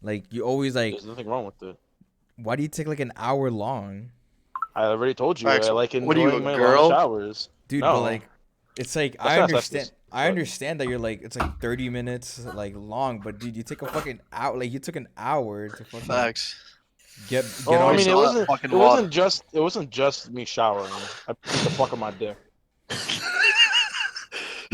Like you always like. There's nothing wrong with it. Why do you take like an hour long, I already told you I Facts. like What are you, a enjoying my long girl? showers. dude? But No, like, it's like that's I not understand. sexist. I But understand that you're like it's like 30 minutes like long, but dude, you take a fucking hour. Like you took an hour to fucking Facts. get oh, I all. mean, Waste all that fucking water. it wasn't just me showering. I beat the fuck on my dick.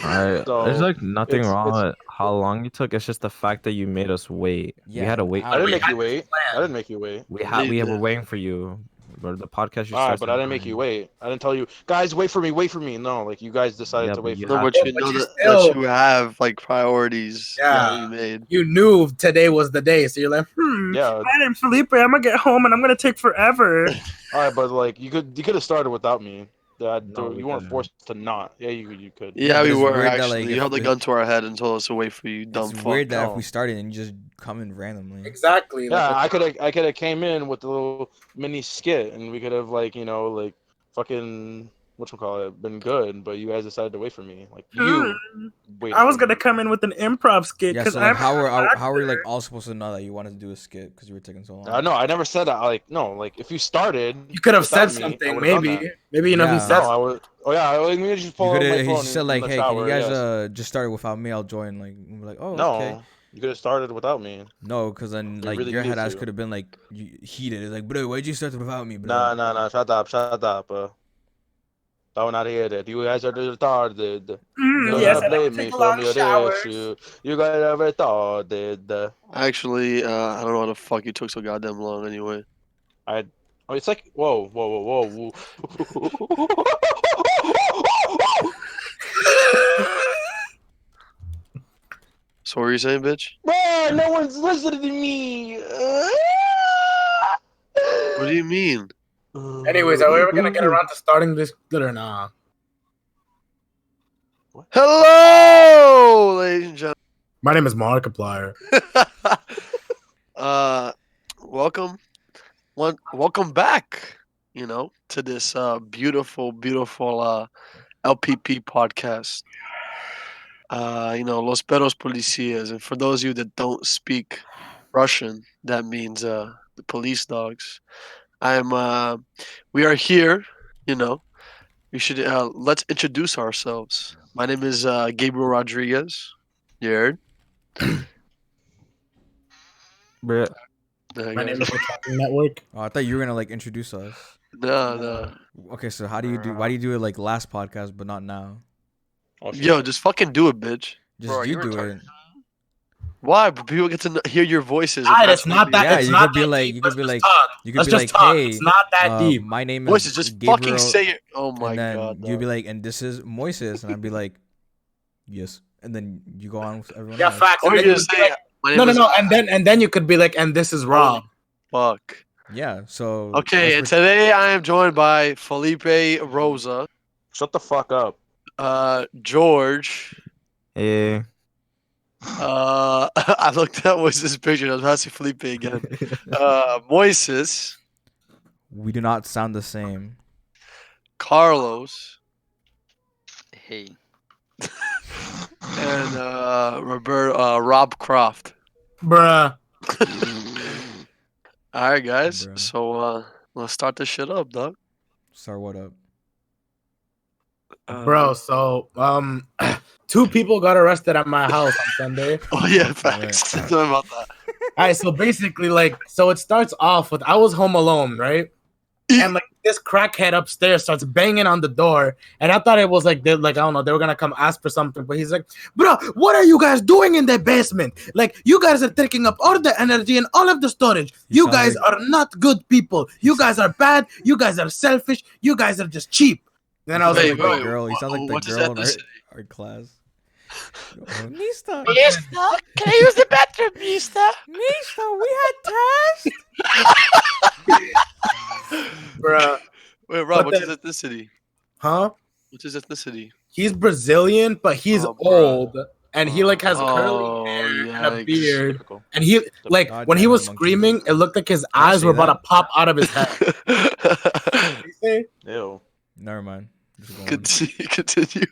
There's So like nothing wrong with how long you took. It's just the fact that you made us wait. We Yeah, had to an wait I for didn't hour. you. make you Had this wait. I plan. didn't make you wait. We Yeah. were waiting for you. But the podcast you All right, but started I didn't make you wait. I didn't tell you, guys, wait for me, wait for me. No, like you guys decided Yeah, to but wait you for No, me. have but Yeah, you but know you that still, you have like priorities that yeah, you made. you knew today was the day, so you're like, Yeah. my name's Felipe. I'm gonna get home and I'm gonna take forever. All right, but like you could have started without me. no, we You weren't couldn't. forced to not. Yeah, you could. Yeah, Yeah, but we it's were weird that like actually. You if held the gun to our head and told us to wait for you, it's dumb weird fuck. that if we No. started and you just come in randomly. Exactly. Like, Yeah, I could have came in with a little mini skit and we could have like like fucking whatchamacallit been good, but you guys decided to wait for me. Like hmm, you waited I for was me. gonna come in with an improv skit Yeah, because so like I'm an how were actor. like all supposed to know that you wanted to do a skit because you were taking so long? No, I never said that. Like no, like if you started You could have said without me, I something, would have done maybe. that. Maybe if he Yeah, No, said I would. Oh yeah, let me just you pull could out my have. He phone just said in like, the hey, can you shower. guys Yes. just start it without me? I'll join. Like, we're like, oh, okay. No, you could have started without me. No, because then You like really your head needed ass to. could have been like heated. It's like, bro, why'd you start without me, bro? Nah, nah, nah. Shut up, shut up. Don't not hear that. You guys are retarded. Do yes, No, not I never blame me take from long your showers. issue. You guys are retarded. Actually, I don't know why the fuck you took so goddamn long anyway. I. Oh, it's like whoa. So what were you saying, bitch? Bro, no one's listening to me. What do you mean? Anyways, are we ever gonna get around to starting this good or not? Hello, ladies and gentlemen. My name is Markiplier. uh, welcome, welcome back. To this beautiful LPP podcast. Los Perros Policías, and for those of you that don't speak Russian, that means the police dogs. We are here. We should let's introduce ourselves. My name is Gabriel Rodriguez. You heard? Bruh. My name is the Talking Network. Oh, I thought you were gonna like introduce us. No. Okay, so how do you do? Why do you do it like last podcast but not now? Oh shit. Yo, just fucking do it, bitch. Just Bro, you you do retarded. it. Why? But people get to hear your voices. and Alright, that's it's not what that. Yeah, It's you not could be that like, deep. you Let's could be just like, talk. you could Let's be just like, talk. hey, It's not that deep. my name is voices. Just Gabriel, fucking say it. Oh my and then god. you'd be dog. like, and this is Moises, and I'd be like, yes, and then you go on with everyone Yeah, else. facts. Or And you then you just could be say, like, my name no, is and then you could be like, and this is Rob. Fuck. Yeah, so Okay, and that's what- today I am joined by Felipe Rosa, Shut the fuck up. George. Hey. I looked at Moises' picture. I was asking Felipe again. Moises, we do not sound the same. Carlos, Hey, and Rob Croft. Bruh. All right, guys. Bruh. So let's start this shit up, dog. Start what up? Bro, so two people got arrested at my house on Sunday. Oh yeah, facts. Sorry about that. Alright, so basically, so it starts off with I was home alone, right? And like this crackhead upstairs starts banging on the door, and I thought it was like I don't know, they were gonna come ask for something, but he's like, "Bro, what are you guys doing in the basement? Like, you guys are taking up all the energy and all of the storage. You sound guys like- are not good people. You guys are bad. You guys are selfish. You guys are just cheap." Then I was He like, sounds like "Bro, the girl. He sounds like the what's his girl in ethnicity? our class. Mista, Can I use the bathroom, Mista? Mista, we had test. bro, Wait, Rob, But what's the- his ethnicity? huh? What's his ethnicity? He's Brazilian, but he's Oh, bro. old, and he like has Oh, curly hair and a yikes. beard." Typical. And he like God when he damn it, was monkey. screaming, it looked like his Can I eyes say were about to that? pop out of his head. What you say? Ew. Never mind. Just go on. Continue.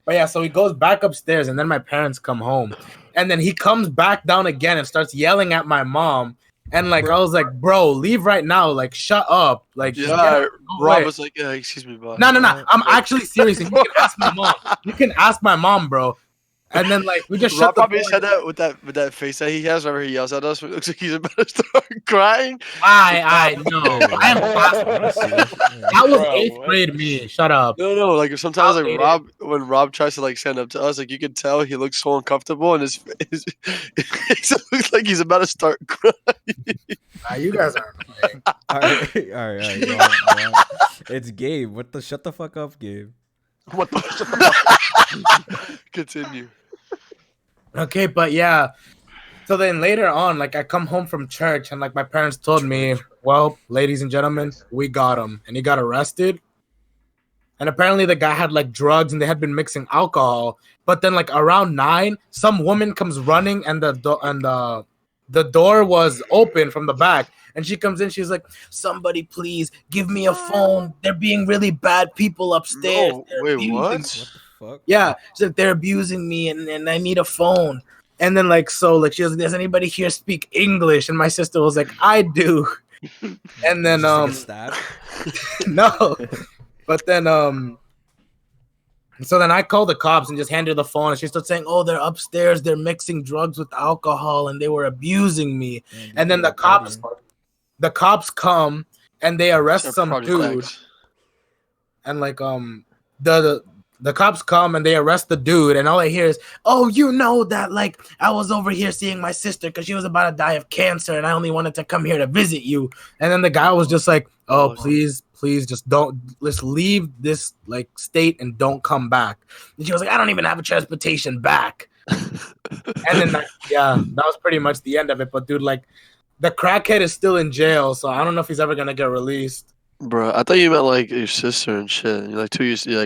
But yeah, so he goes back upstairs, and then my parents come home, And then he comes back down again and starts yelling at my mom. And like I was like, bro, leave right now. Like, shut up. Like, just get Yeah, out, go Rob away. was like, yeah, excuse me, boss. No. I'm actually serious. And you can ask my mom. You can ask my mom, bro. And then like we just Rob shut the probably door. said that with that face that he has whenever he yells at us. It looks like he's about to start crying. I know. I am past I don't see this. that was Bro, 8th what? grade me. Shut up. No, like sometimes like Outdated. Rob, when Rob tries to like stand up to us, like you can tell he looks so uncomfortable, and his it looks like he's about to start crying. You guys are annoying. All right. Go on. It's Gabe. What the? Shut the fuck up, Gabe. What the? Shut the fuck. Continue. Okay, but yeah. So then later on, like I come home from church and like my parents told me, well, ladies and gentlemen, we got him. And he got arrested. And apparently the guy had like drugs and they had been mixing alcohol. But then like around 9, some woman comes running and the door was open from the back. And she comes in, she's like, somebody please give me a phone. They're being really bad people upstairs. No, They're wait, abusing what? me." What the fuck? Yeah, she's like, they're abusing me and I need a phone. And then like so like she was like, does anybody here speak English? And my sister was like, I do. And then Just to get stabbed? no. But then so then I called the cops and just handed her the phone and she started saying, oh, they're upstairs, they're mixing drugs with alcohol and they were abusing me. Yeah, dude, And then you're the cops come and they arrest Except some Project dude. X. And like the cops come and they arrest the dude, and all I hear is, oh, you know that like I was over here seeing my sister because she was about to die of cancer and I only wanted to come here to visit you. And then the guy was just like, oh, please just let's leave this like state and don't come back. And she was like, I don't even have a transportation back. And then that was pretty much the end of it. But dude, like the crackhead is still in jail, so I don't know if he's ever gonna get released. Bro, I thought you meant like your sister and shit. You're like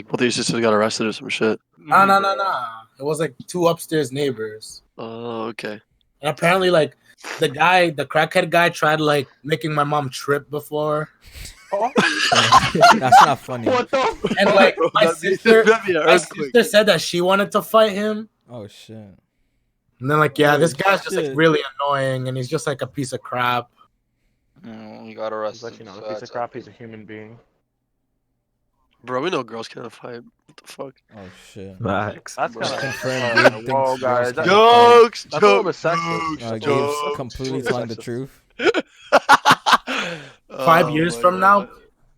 both of your sisters got arrested or some shit. No. It was like 2 upstairs neighbors. Oh, okay. And apparently, like the crackhead guy tried like making my mom trip before. That's not funny. What the? And like my sister my said that she wanted to fight him. Oh shit. And then like, yeah, this Oh, guy's just like shit. really annoying and he's just like a piece of crap. You got He's arrested. like, you know, so a piece that's of crap. He's a human being. Bro, we know girls can't fight. What the fuck? Oh shit. Facts. That's Bro. kind of Confirmed. Gabe whoa, thinks guys. girls That, can Jokes! that's a little bit Jokes! sexist. Gabe's completely telling the Sexist. truth. 5 years from now,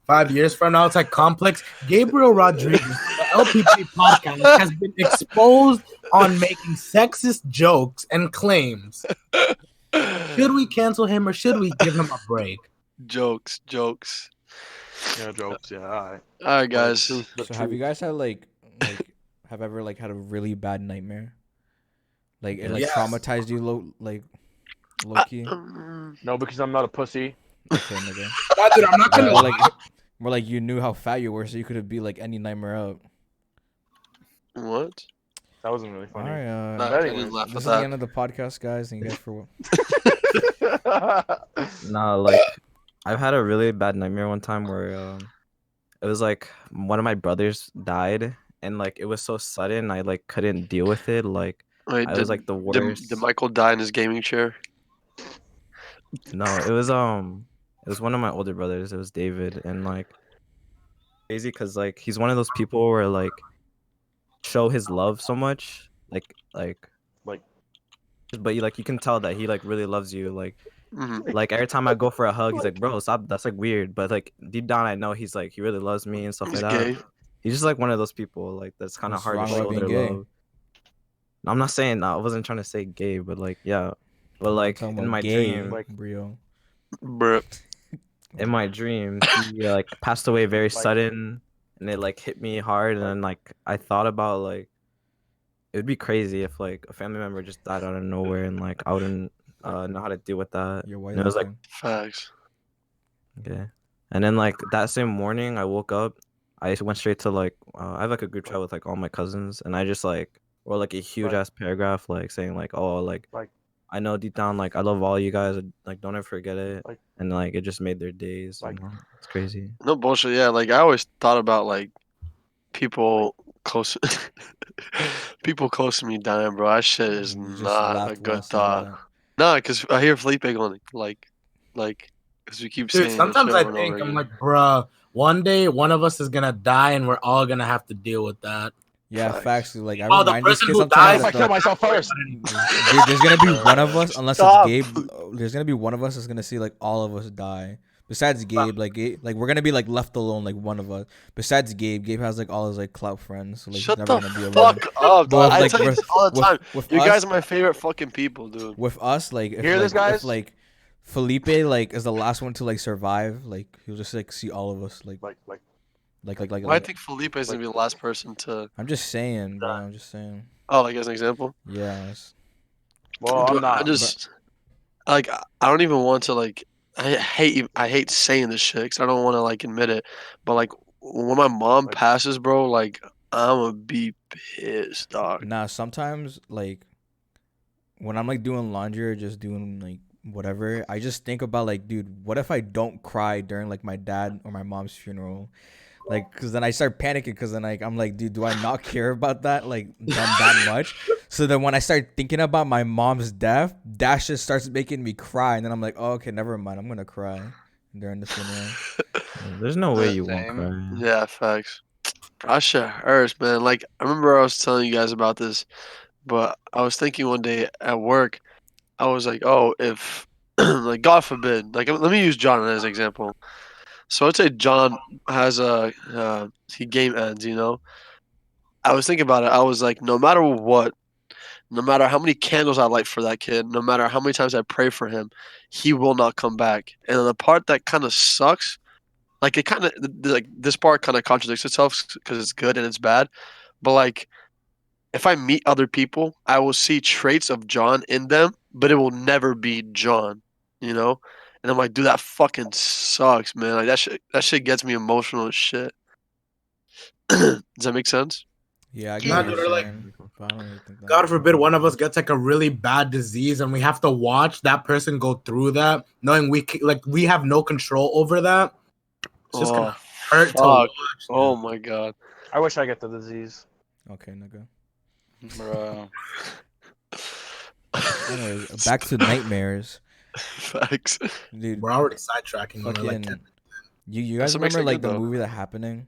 5 years from now, it's like complex. Gabriel Rodriguez, the LPP podcast, has been exposed on making sexist jokes and claims. Should we cancel him or should we give him a break? Jokes. Yeah, jokes. Yeah, all right. All right, guys. So have you guys had like have ever like had a really bad nightmare? Like it like Yes. traumatized you low key? No, because I'm not a pussy. Okay, nigga. Nah, dude, I'm not gonna More lie. like more like you knew how fat you were, so you could be like any nightmare up. What? That wasn't really All funny. right, Nah, I anyways, didn't laugh this at is the that. end of the podcast, guys. Thank you guys for Nah, like I've had a really bad nightmare one time where it was like one of my brothers died and like it was so sudden I like couldn't deal with it. Like Wait, I was like the worst. did Michael die in his gaming chair? No, it was one of my older brothers. It was David, and like crazy because like he's one of those people where like show his love so much, like but you can tell that he like really loves you. Like every time I go for a hug, he's like, bro, stop. That's like weird. But like deep down, I know he's like he really loves me and stuff He's like that. gay. He's just like one of those people like that's kind of What's hard to wrong with show being their gay? love. I'm not saying I wasn't trying to say gay, but like yeah, but like talking in about my gay, dream, like- Brio. Bruh. in my dream, he like passed away very Like- sudden, and it like hit me hard, and then like I thought about like it would be crazy if like a family member just died out of nowhere, and like I wouldn't know how to deal with that. You're white. And it was like looking. Facts. okay, and then like that same morning, I woke up. I went straight to like I have like a group chat with like all my cousins, and I just like wrote like a huge ass paragraph like saying like oh like I know deep down like I love all you guys, like don't ever forget it, Like- and like it just made their days. Like- It's crazy. No bullshit. Yeah, like I always thought about like people close, people close to me dying, bro. That shit is You just not a laughed when I good said thought. that. Nah, because I hear Felipe going because we keep Dude, saying this sometimes shit I over and over think I'm again. like, bruh, one day one of us is gonna die and we're all gonna have to deal with that. Yeah, Facts. facts. Like I Oh, the remind these person kids who sometimes What if dies. I that kill myself first? there's gonna be one of us, unless it's Stop. Gabe. There's gonna be one of us that's gonna see like all of us die. Besides Gabe, like we're gonna be like left alone, like one of us. Besides Gabe has like all his like clout friends, so like he's Shut never the gonna be alone. fuck up, But dog. with I like tell you this all the time. with You us, guys are my favorite fucking people, dude. with us, like Hear this, guys? if like Felipe like is the last one to like survive, like he'll just like see all of us, like Like, Why I think Felipe is gonna be the last person to. I'm just saying, bro. I'm just saying. Oh, like as an example. Yes. well, Dude, I'm not. I just like I don't even want to like. I hate saying this shit because I don't want to like admit it, but like when my mom passes, bro, like I'm gonna be pissed, dog. Nah, sometimes like when I'm like doing laundry or just doing like whatever, I just think about like, dude, what if I don't cry during like my dad or my mom's funeral? Like, cause then I start panicking, cause then like I'm like, dude, do I not care about that like them that much? So then when I start thinking about my mom's death, that shit starts making me cry, and then I'm like, oh, okay, never mind, I'm gonna cry during the funeral. There's no way you won't Same. cry. Yeah, facts. That shit hurts, man. Like I remember I was telling you guys about this, but I was thinking one day at work, I was like, oh, if like God forbid, like let me use John as an example. So let's say John has a he game ends, you know. I was thinking about it. I was like, no matter what, no matter how many candles I light for that kid, no matter how many times I pray for him, he will not come back. And the part that kind of sucks, like it kind of like this part kind of contradicts itself because it's good and it's bad. But like if I meet other people, I will see traits of John in them, but it will never be John, you know? And I'm like, dude, that fucking sucks, man. Like that shit gets me emotional as shit. Does that make sense? Yeah, I get Nah, what dude, you're or like, saying, but I don't really think that. God forbid one of us gets like a really bad disease and we have to watch that person go through that, knowing we have no control over that. It's just gonna hurt to fuck. watch. Oh dude. my god. I wish I get the disease. Okay, nigga. Bro. Anyways, back to nightmares, Facts. dude. We're already sidetracking. When we're like, Fucking, you That's guys what makes remember it like good, the though. movie The Happening?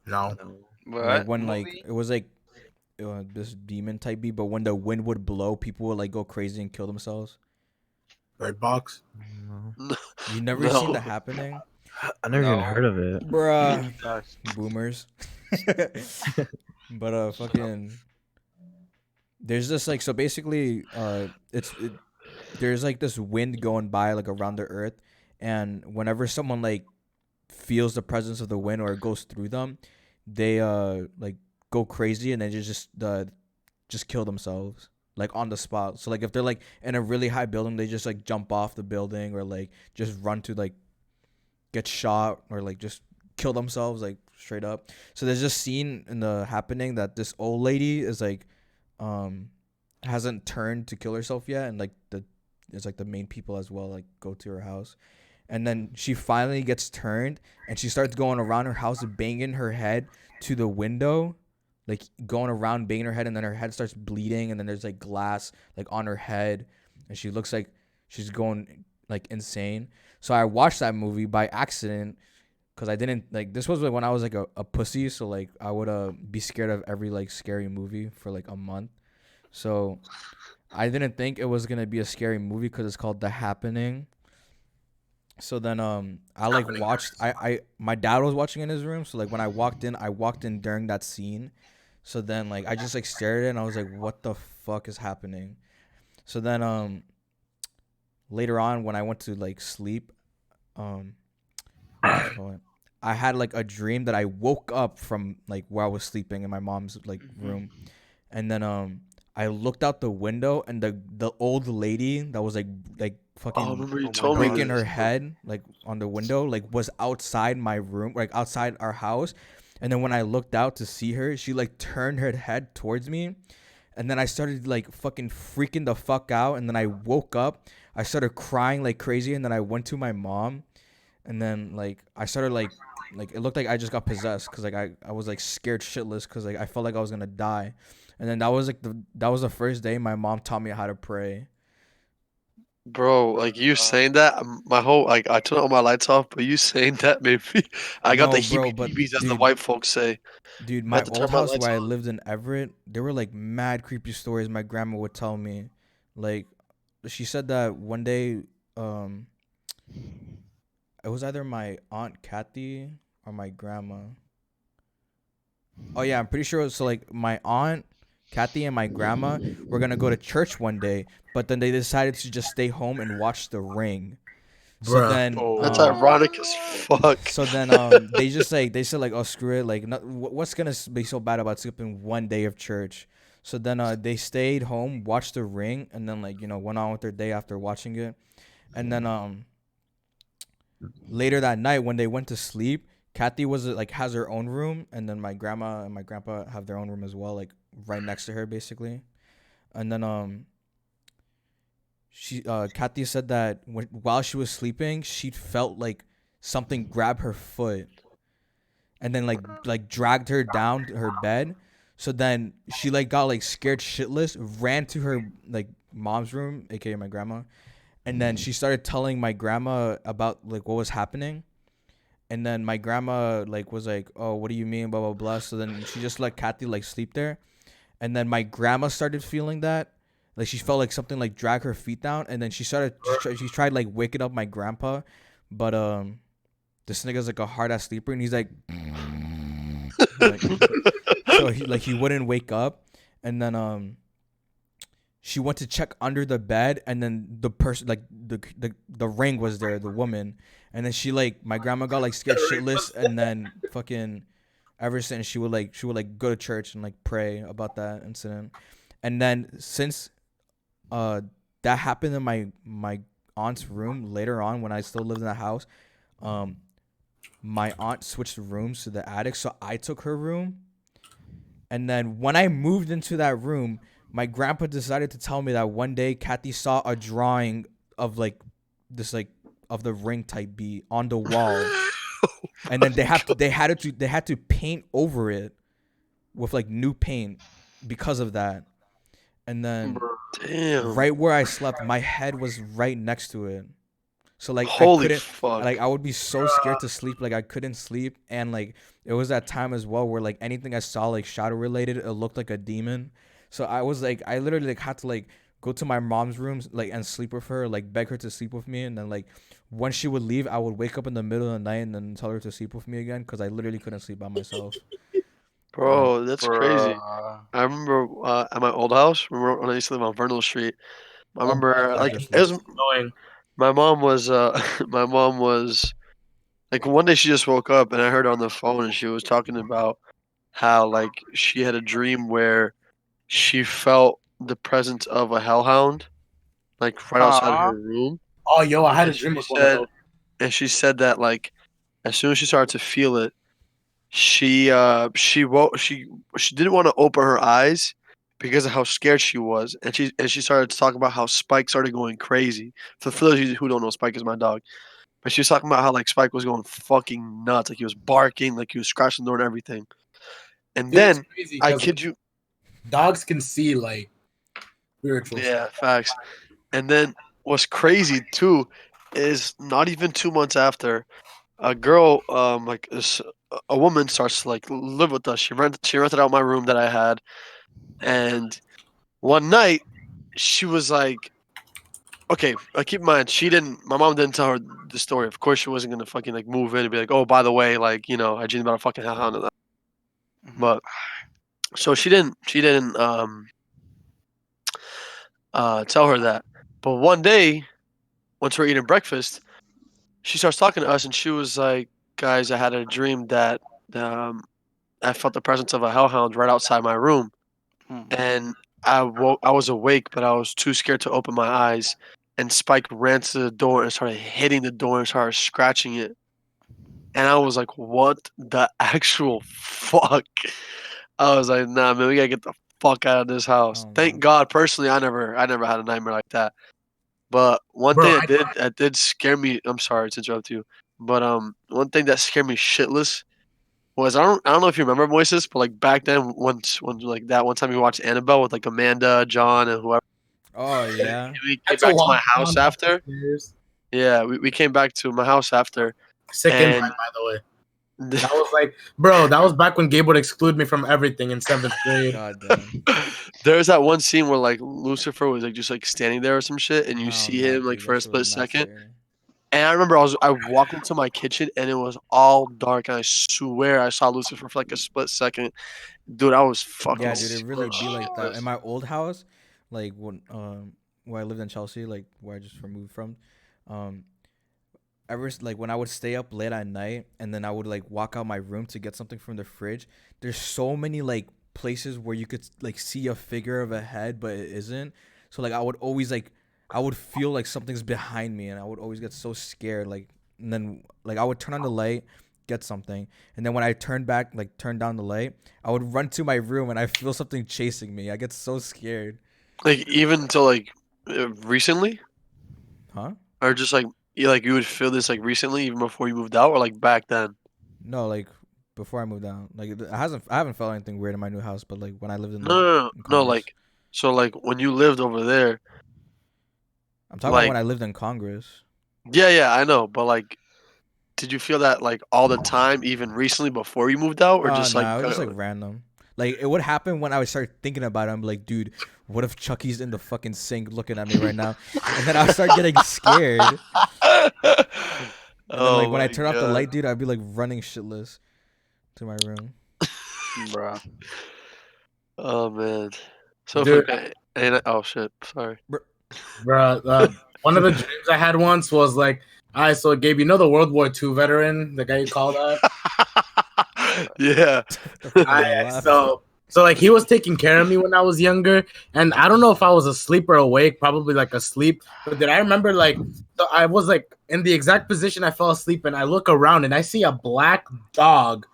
no, What? Like when like movie? it was like this demon type beat, but when the wind would blow, people would like go crazy and kill themselves. Red Box. No. You never seen No. The Happening, I never even No. heard of it. bruh? Nice. Boomers. But fucking, there's this like, so basically there's like this wind going by like around the earth, and whenever someone like feels the presence of the wind or it goes through them, they like go crazy and then just kill themselves like on the spot. So like if they're like in a really high building, they just like jump off the building or like just run to like get shot or like just kill themselves like straight up. So there's this scene in The Happening that this old lady is like hasn't turned to kill herself yet, and like it's like the main people as well like go to her house, and then she finally gets turned and she starts going around her house banging her head to the window, like going around banging her head, and then her head starts bleeding, and then there's like glass like on her head, and she looks like she's going like insane. So I watched that movie by accident because I didn't like, this was like when I was like a pussy, so like I would be scared of every like scary movie for like a month. So I didn't think it was gonna be a scary movie because it's called The Happening. So then I like watched, I my dad was watching in his room, so like when I walked in during that scene. So then like I just like stared at it and I was like, what the fuck is happening? So then later on when I went to like sleep, what's it called? I had like a dream that I woke up from like where I was sleeping in my mom's like room, and then I looked out the window and the old lady that was like Oh, fucking remember you my told me God. breaking this. her head like on the window like was outside my room, like outside our house. And then when I looked out to see her, she like turned her head towards me, and then I started like fucking freaking the fuck out, and then I woke up, I started crying like crazy, and then I went to my mom, and then like I started like like it looked like I just got possessed because like I was like scared shitless because like I felt like I was gonna die, and then that was the first day my mom taught me how to pray. Bro, like you saying that, my whole like I turned all my lights off, but you saying that made me. I got the No, bro, but heebie-jeebies, as the dude, white folks say. I my had to turn old my house lights where I on. lived in Everett, there were like mad creepy stories my grandma would tell me. Like, she said that one day, um, it was either my aunt Kathy or my grandma. Oh yeah, I'm pretty sure. So like my aunt Kathy and my grandma were gonna go to church one day, but then they decided to just stay home and watch The Ring. So Bruh. then That's Oh, ironic as fuck. they just like they said like, oh screw it, like what's gonna be so bad about skipping one day of church. So then they stayed home, watched The Ring, and then like went on with their day after watching it. And then later that night when they went to sleep, Kathy was like has her own room, and then my grandma and my grandpa have their own room as well, like right next to her basically. And then she Kathy said that while she was sleeping, she felt like something grab her foot and then like dragged her down to her bed. So then she like got like scared shitless, ran to her like mom's room, aka my grandma, and then she started telling my grandma about like what was happening. And then my grandma like was like, "Oh, what do you mean?" Blah blah blah. So then she just let Kathy like sleep there. And then my grandma started feeling that, like she felt like something like drag her feet down. And then she tried like waking up my grandpa, but this nigga's like a hard ass sleeper, and he's like so he wouldn't wake up. And then she went to check under the bed, and then the person like the ring was there, the woman. And then she like my grandma got like scared shitless, and then fucking ever since she would like go to church and like pray about that incident. And then since uh that happened in my aunt's room later on when I still lived in the house, um my aunt switched rooms to the attic, so I took her room. And then when I moved into that room, my grandpa decided to tell me that one day Kathy saw a drawing of like this like of the ring type B on the wall, and then they had to paint over it with like new paint because of that. And then Damn. right where I slept, my head was right next to it. So like I Holy couldn't fuck. like I would be so scared to sleep, like I couldn't sleep. And like it was that time as well where like anything I saw like shadow related, it looked like a demon. So I was like I literally like had to like go to my mom's room like and sleep with her, like beg her to sleep with me. And then like when she would leave, I would wake up in the middle of the night and then tell her to sleep with me again because I literally couldn't sleep by myself. Like Bro, that's crazy. bruh. I remember at my old house, remember when I used to live on Vernal Street. I Oh, remember that like just it was looks annoying. my mom was my mom was like one day she just woke up and I heard her on the phone and she was talking about how like she had a dream where she felt the presence of a hellhound like right outside Huh? her room. Oh, yo, I had a And dream with one of those. she said that like as soon as she started to feel it, she didn't want to open her eyes because of how scared she was, and she started to talk about how Spike started going crazy. For those of you who don't know, Spike is my dog. But she was talking about how like Spike was going fucking nuts, like he was barking, like he was scratching the door and everything. And Dude, it's then crazy I because kid you, dogs can see like spiritual yeah, stuff. facts. And then what's crazy too is not even 2 months after, a girl, a woman starts to like live with us. She rented out my room that I had, and one night she was like, okay, keep in mind she didn't. My mom didn't tell her the story. Of course, she wasn't gonna fucking like move in and be like, oh, by the way, like I dreamed about a fucking hellhound. And that. Mhm. But so she didn't tell her that. But one day, once we're eating breakfast, she starts talking to us, and she was like, guys, I had a dream that um I felt the presence of a hellhound right outside my room, Mm. and I woke. I was awake, but I was too scared to open my eyes. And Spike ran to the door and started hitting the door and started scratching it. And I was like, "What the actual fuck?" I was like, "Nah, man, we gotta get the fuck out of this house." oh Thank god. God, personally, I never had a nightmare like that. But one Bro, thing I that did scare me. I'm sorry to interrupt you. But one thing that scared me shitless was I don't know if you remember Moises, but like back then when like that one time we watched Annabelle with like Amanda, John, and whoever. Oh yeah. We I came had to back to my walk house down the after. stairs. Yeah, we came back to my house after, Sick invite, and by the way. That was like, bro, that was back when Gabe would exclude me from everything in 7th grade. God damn. there's that one scene where like Lucifer was like just like standing there or some shit, and you Oh see no, him like dude. for That a shit was split mad second. scary. And I remember I walked into my kitchen and it was all dark, and I swear I saw Lucifer for like a split second. Dude, I was fucking Yeah, dude, it really scared be like that. shitless. In my old house, like when where I lived in Chelsea, like where I just removed from, um, like when I would stay up late at night and then I would like walk out my room to get something from the fridge. There's so many like places where you could like see a figure of a head, but it isn't. So like I would always like I would feel like something's behind me, and I would always get so scared. Like and then like I would turn on the light, get something, and then when I turn back, like turn down the light, I would run to my room and I feel something chasing me. I get so scared. Like even until like recently, Huh? or just like you would feel this like recently, even before you moved out, or like back then. No, like before I moved out. Like I haven't felt anything weird in my new house, but like when I lived No, no, no, no. in No, Congress. like so like when you lived over there, I'm talking about like when I lived in Congress. yeah, I know, but like, did you feel that like all the time, even recently before you moved out, or just like Nah, it was just like random. Like it would happen when I would start thinking about it. I'm like, dude, what if Chucky's in the fucking sink looking at me right now? And then I'll start getting scared. And then like Oh when I my turn off the god, light, dude, I'd be like running shitless to my room. Bro. oh man. So Dude, fucking and oh shit, sorry. bro, one of the dreams I had once was like, all right, so Gabe, you know the World War II veteran, the guy you called that? Yeah. What the fuck? I, They laughed. so like he was taking care of me when I was younger, and I don't know if I was asleep or awake, probably like asleep. But then I remember like I was like in the exact position I fell asleep, and I look around and I see a black dog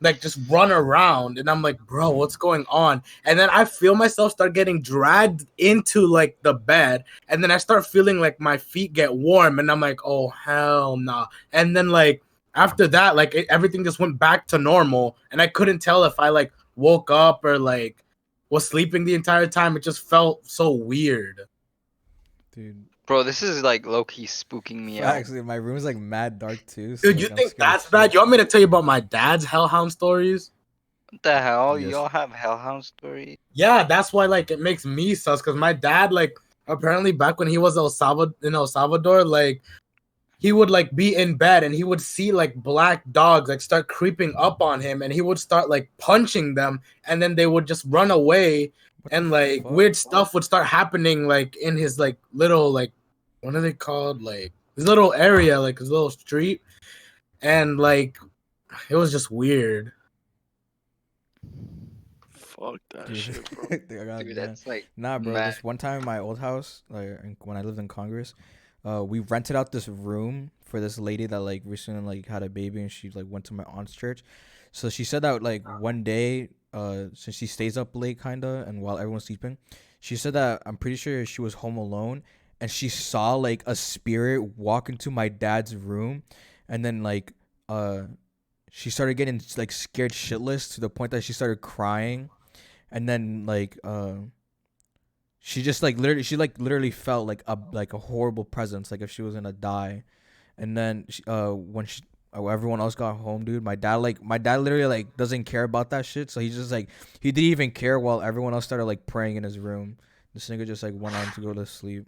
like just run around, and I'm like, bro, what's going on? And then I feel myself start getting dragged into like the bed, and then I start feeling like my feet get warm, and I'm like, oh hell no. And then like after that, like everything just went back to normal, and I couldn't tell if I like woke up or like was sleeping the entire time. It just felt so weird. Dude. Bro, this is like low key spooking me out. Facts, dude, my room's like mad dark too. So Dude, like you I'm think scared as that's bad? shit. You want me to tell you about my dad's hellhound stories? What the hell? Yes. Y'all have hellhound stories? Yeah, that's why like it makes me sus because my dad like apparently back when he was in El Salvador, like he would like be in bed and he would see like black dogs like start creeping up on him and he would start like punching them and then they would just run away What and the like fuck? weird stuff would start happening like in his like little like what are they called, like his little area, like his little street, and like it was just weird. Fuck that Dude, shit, bro. God Dude, damn. that's like Nah, bro. mad. This one time in my old house, like when I lived in Congress, we rented out this room for this lady that like recently like had a baby, and she like went to my aunt's church. So she said that like one day, since she stays up late kinda, and while everyone's sleeping, she said that I'm pretty sure she was home alone, and she saw like a spirit walk into my dad's room, and then like she started getting like scared shitless to the point that she started crying, and then like she just like literally felt like a horrible presence, like if she was gonna die. And then when everyone else got home, dude, my dad literally like doesn't care about that shit, so he's just like he didn't even care while everyone else started like praying in his room. This nigga just like went on to go to sleep.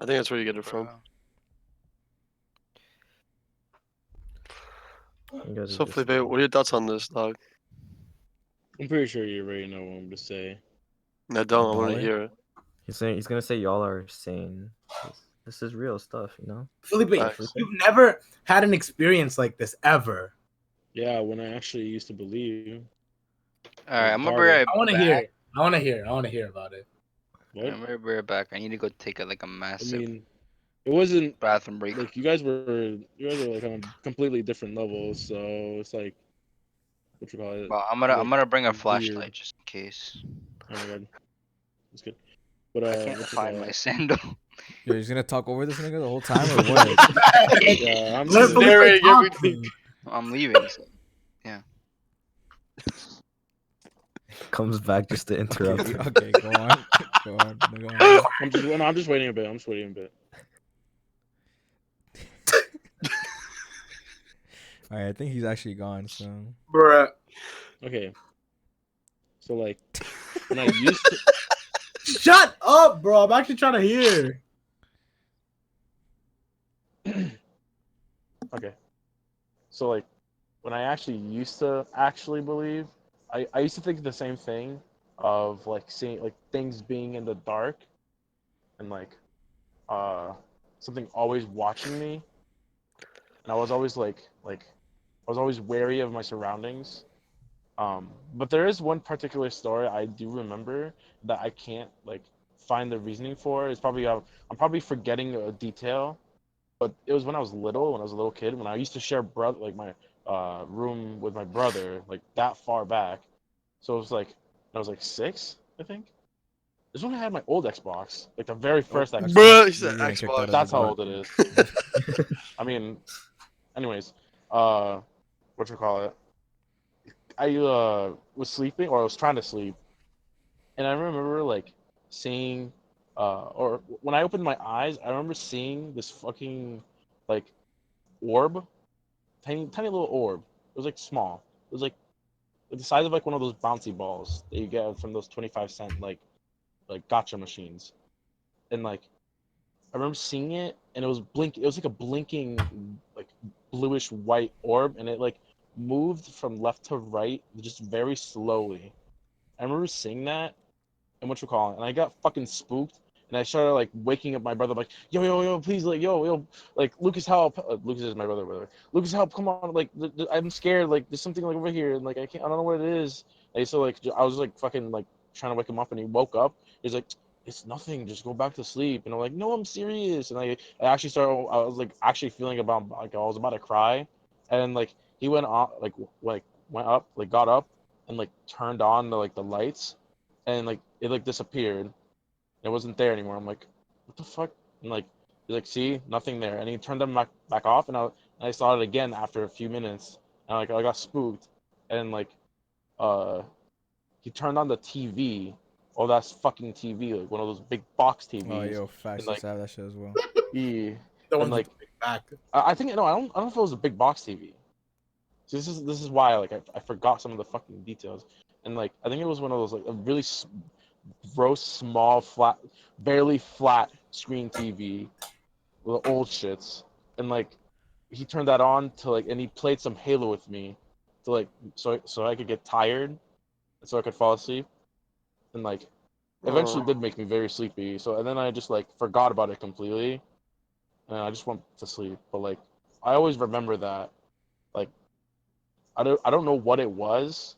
I think that's where you get it from. Bro. You guys are So just Felipe, what are your thoughts on this, dog? I'm pretty sure you already know what I'm to say. I don't. I want Baller? to hear it. he's gonna say y'all are sane. This is real stuff, you know. Felipe, Facts. you've never had an experience like this ever. Yeah, when I actually used to believe. Alright, I'm gonna Barber. be right I want to back. hear. I want to hear about it. What? I'm gonna be right back. I need to go take a I massive mean, it wasn't bathroom break. like you guys were like on completely different levels, so it's like what you call it. Well, I'm like, gonna bring a weird. flashlight just in case. Oh my god, that's good. But I can't what's it find called? my sandal. You're just gonna talk over this nigga the whole time or what? Yeah, I'm Let just Felipe narrating talk. everything. I'm leaving. So. Comes back just to interrupt. Okay, okay, go on. Go on. Go on. I'm just waiting a bit. I'm just waiting a bit. All right, I think he's actually gone. So Bruh. Okay. So like, when I used to, Shut up, bro. I'm actually trying to hear. okay. So like, when I actually used to actually believe, I used to think the same thing of like seeing like things being in the dark and like uh something always watching me, and I was always like I was always wary of my surroundings. But there is one particular story I do remember that I can't like find the reasoning for. It's probably I'm probably forgetting a detail, but it was when I was little, when I was a little kid, when I used to share like my room with my brother, like that far back. So it was like I was like 6, I think. This is when I had my old Xbox, like the very oh, first Xbox. Bruh, he you're said getting kicked out Xbox. of the That's how group. old it is. I mean, anyways, what you call it? I was sleeping or I was trying to sleep, and I remember like seeing, or when I opened my eyes, I remember seeing this fucking like orb, tiny little orb. It was like small. It was like the size of like one of those bouncy balls that you get from those 25-cent like gotcha machines, and like I remember seeing it, and it was blink. It was like a blinking, like bluish white orb, and it like moved from left to right just very slowly. I remember seeing that, and what you call it, and I got fucking spooked, and I started like waking up my brother, like yo, please, like yo, like Lucas help. Lucas is my brother, by the way. Lucas help, come on, like I'm scared, like there's something like over here, and like I don't know what it is. And so like I was like fucking like trying to wake him up, and he woke up. He's like, it's nothing, just go back to sleep. And I'm like, no, I'm serious. And I actually started, I was like actually feeling about like I was about to cry, and like he went on like went up, like got up, and like turned on the lights, and like it like disappeared. It wasn't there anymore. I'm like, what the fuck? And like he's like, see, nothing there. And he turned them back off, and I saw it again after a few minutes, and like I got spooked, and like uh he turned on the TV. Oh, that's fucking TV, like one of those big box Oh, TVs, yo, facts. and Used like to have that shit as well. he The and one with like the big back. I think no, I don't know if it was a big box TV. So this is why like I forgot some of the fucking details, and like I think it was one of those like a really gross, small, flat, barely flat screen TV, the old shits, and like he turned that on to like, and he played some Halo with me, to like so I could get tired, and so I could fall asleep, and like eventually did make me very sleepy. So and then I just like forgot about it completely, and I just went to sleep. But like I always remember that, like I don't know what it was.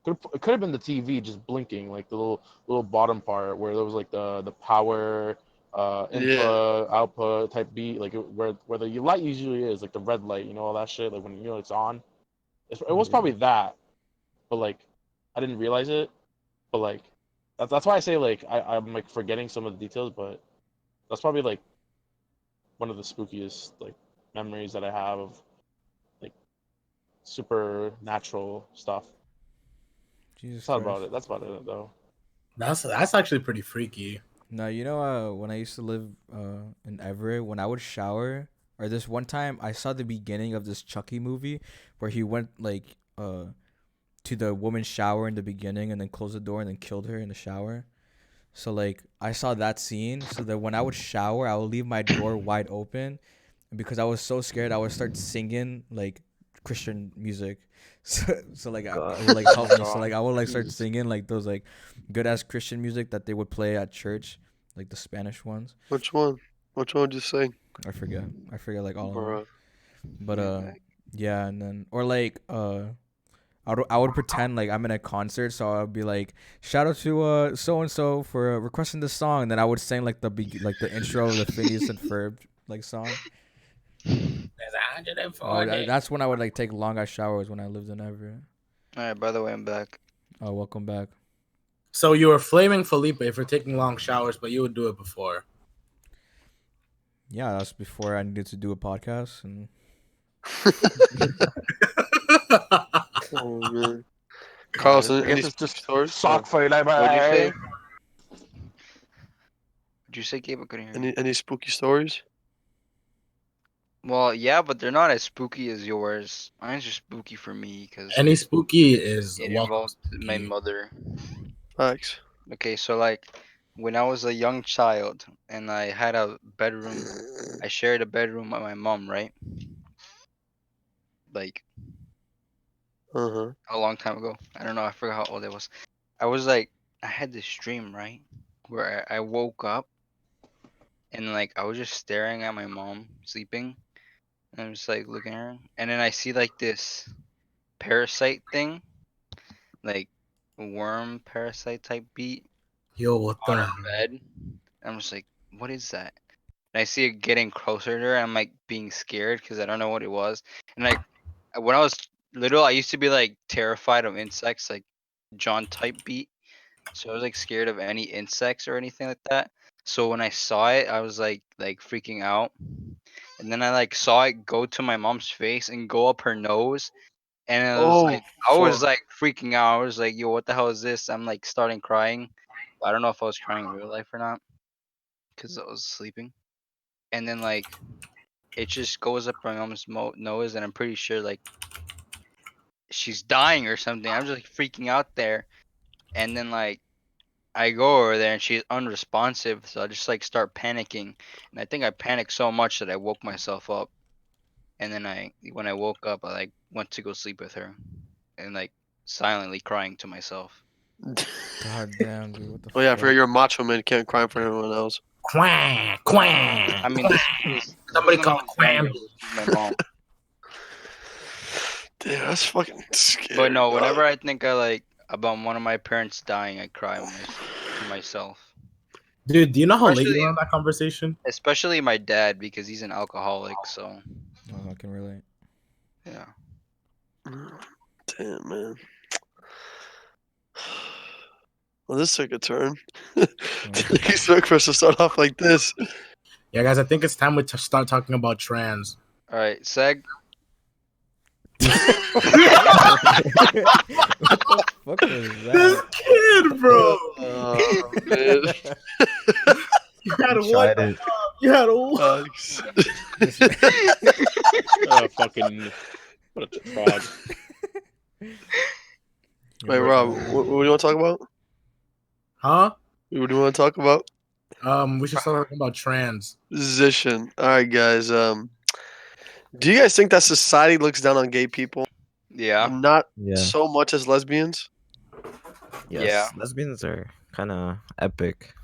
It could have been the TV just blinking, like the little bottom part where there was like the power, Yeah. input output type beat, like where the light usually is, like the red light, all that shit, like when it's on. It was Yeah. probably that, but like I didn't realize it. But like that's why I say like I'm like forgetting some of the details, but that's probably like one of the spookiest like memories that I have of like supernatural stuff. Jesus That's about Christ. it. That's about it though. That's actually pretty freaky. No, when I used to live in Everett, when I would shower, or this one time I saw the beginning of this Chucky movie where he went like to the woman's shower in the beginning and then closed the door and then killed her in the shower. So like I saw that scene, so that when I would shower, I would leave my door wide open, and because I was so scared, I would start singing like Christian music. So like it God. would like Oh help my me. So like god. I would like start Jesus. singing like those like good ass Christian music that they would play at church, like the Spanish ones. Which one? Which one would you sing? I forget like all of them. Bruh. But Right back. yeah, and then or like I would pretend like I'm in a concert, so I'd be like, "Shout out to so and so for requesting this song," and then I would sing like like the intro of the Phineas and Ferb like song. There's 140. That's when I would like take long ass showers when I lived in Everett. All right. By the way, I'm back. Oh, welcome back. So you were flaming Felipe for taking long showers, but you would do it before. Yeah, that's before I needed to do a podcast, and Oh man, I Carlos, any guess it's spooky just stories? sock fight. What'd you say? What'd you say, Gabe? I couldn't hear you. Any spooky stories? Well, yeah, but they're not as spooky as yours. Mine's just spooky for me because Any spooky is it welcome. involved my Spooky. mother. Facts. Okay, so like when I was a young child and I had a bedroom, I shared a bedroom with my mom, right? Like Uh huh. a long time ago. I don't know, I forgot how old I was. I was like, I had this dream, right? Where I woke up and like I was just staring at my mom sleeping. And I'm just like looking at her. And then I see like this parasite thing, like a worm parasite type beat Yo, what on the her hell? bed. I'm just like, what is that? And I see it getting closer to her. I'm like being scared because I don't know what it was. And like when I was little, I used to be like terrified of insects, like John type beat. So I was like scared of any insects or anything like that. So when I saw it, I was like freaking out. And then I like saw it go to my mom's face and go up her nose. And it was Oh like I was fuck. like freaking out. I was like, yo, what the hell is this? I'm like starting crying. I don't know if I was crying in real life or not because I was sleeping. And then like it just goes up my mom's nose, and I'm pretty sure like she's dying or something. I'm just like freaking out there. And then like I go over there and she's unresponsive, so I just like start panicking. And I think I panicked so much that I woke myself up. And then when I woke up, I like went to go sleep with her, and like silently crying to myself. god damn, dude, what the Oh yeah, I forgot fuck? you're a macho man. You can't cry for anyone else. Quack, quack. I mean, this Somebody wasn't call my Quam. grandmother. This was my mom. Damn, that's fucking scary. But no, whenever dog. I think I like about one of my parents dying, I cry to myself. Dude, do you know how late you Especially, were on that conversation? especially my dad because he's an alcoholic. So Oh, I can relate. yeah. Damn man. Well, this took a turn. Oh. Didn't expect for us to start off like this. Yeah, guys, I think it's time we start talking about trans. All right, Seg. What the fuck was This that? kid, bro. Oh man. You had You one. tried it. You had one. Facts. This- Fucking what a fraud. Wait, Rob, what do you want to talk about? Huh? What do you want to talk about? We should start talking about trans. Position. All right, guys. Do you guys think that society looks down on gay people, Yeah. but not Yeah. so much as lesbians? Yes. Yeah. Lesbians are kind of epic.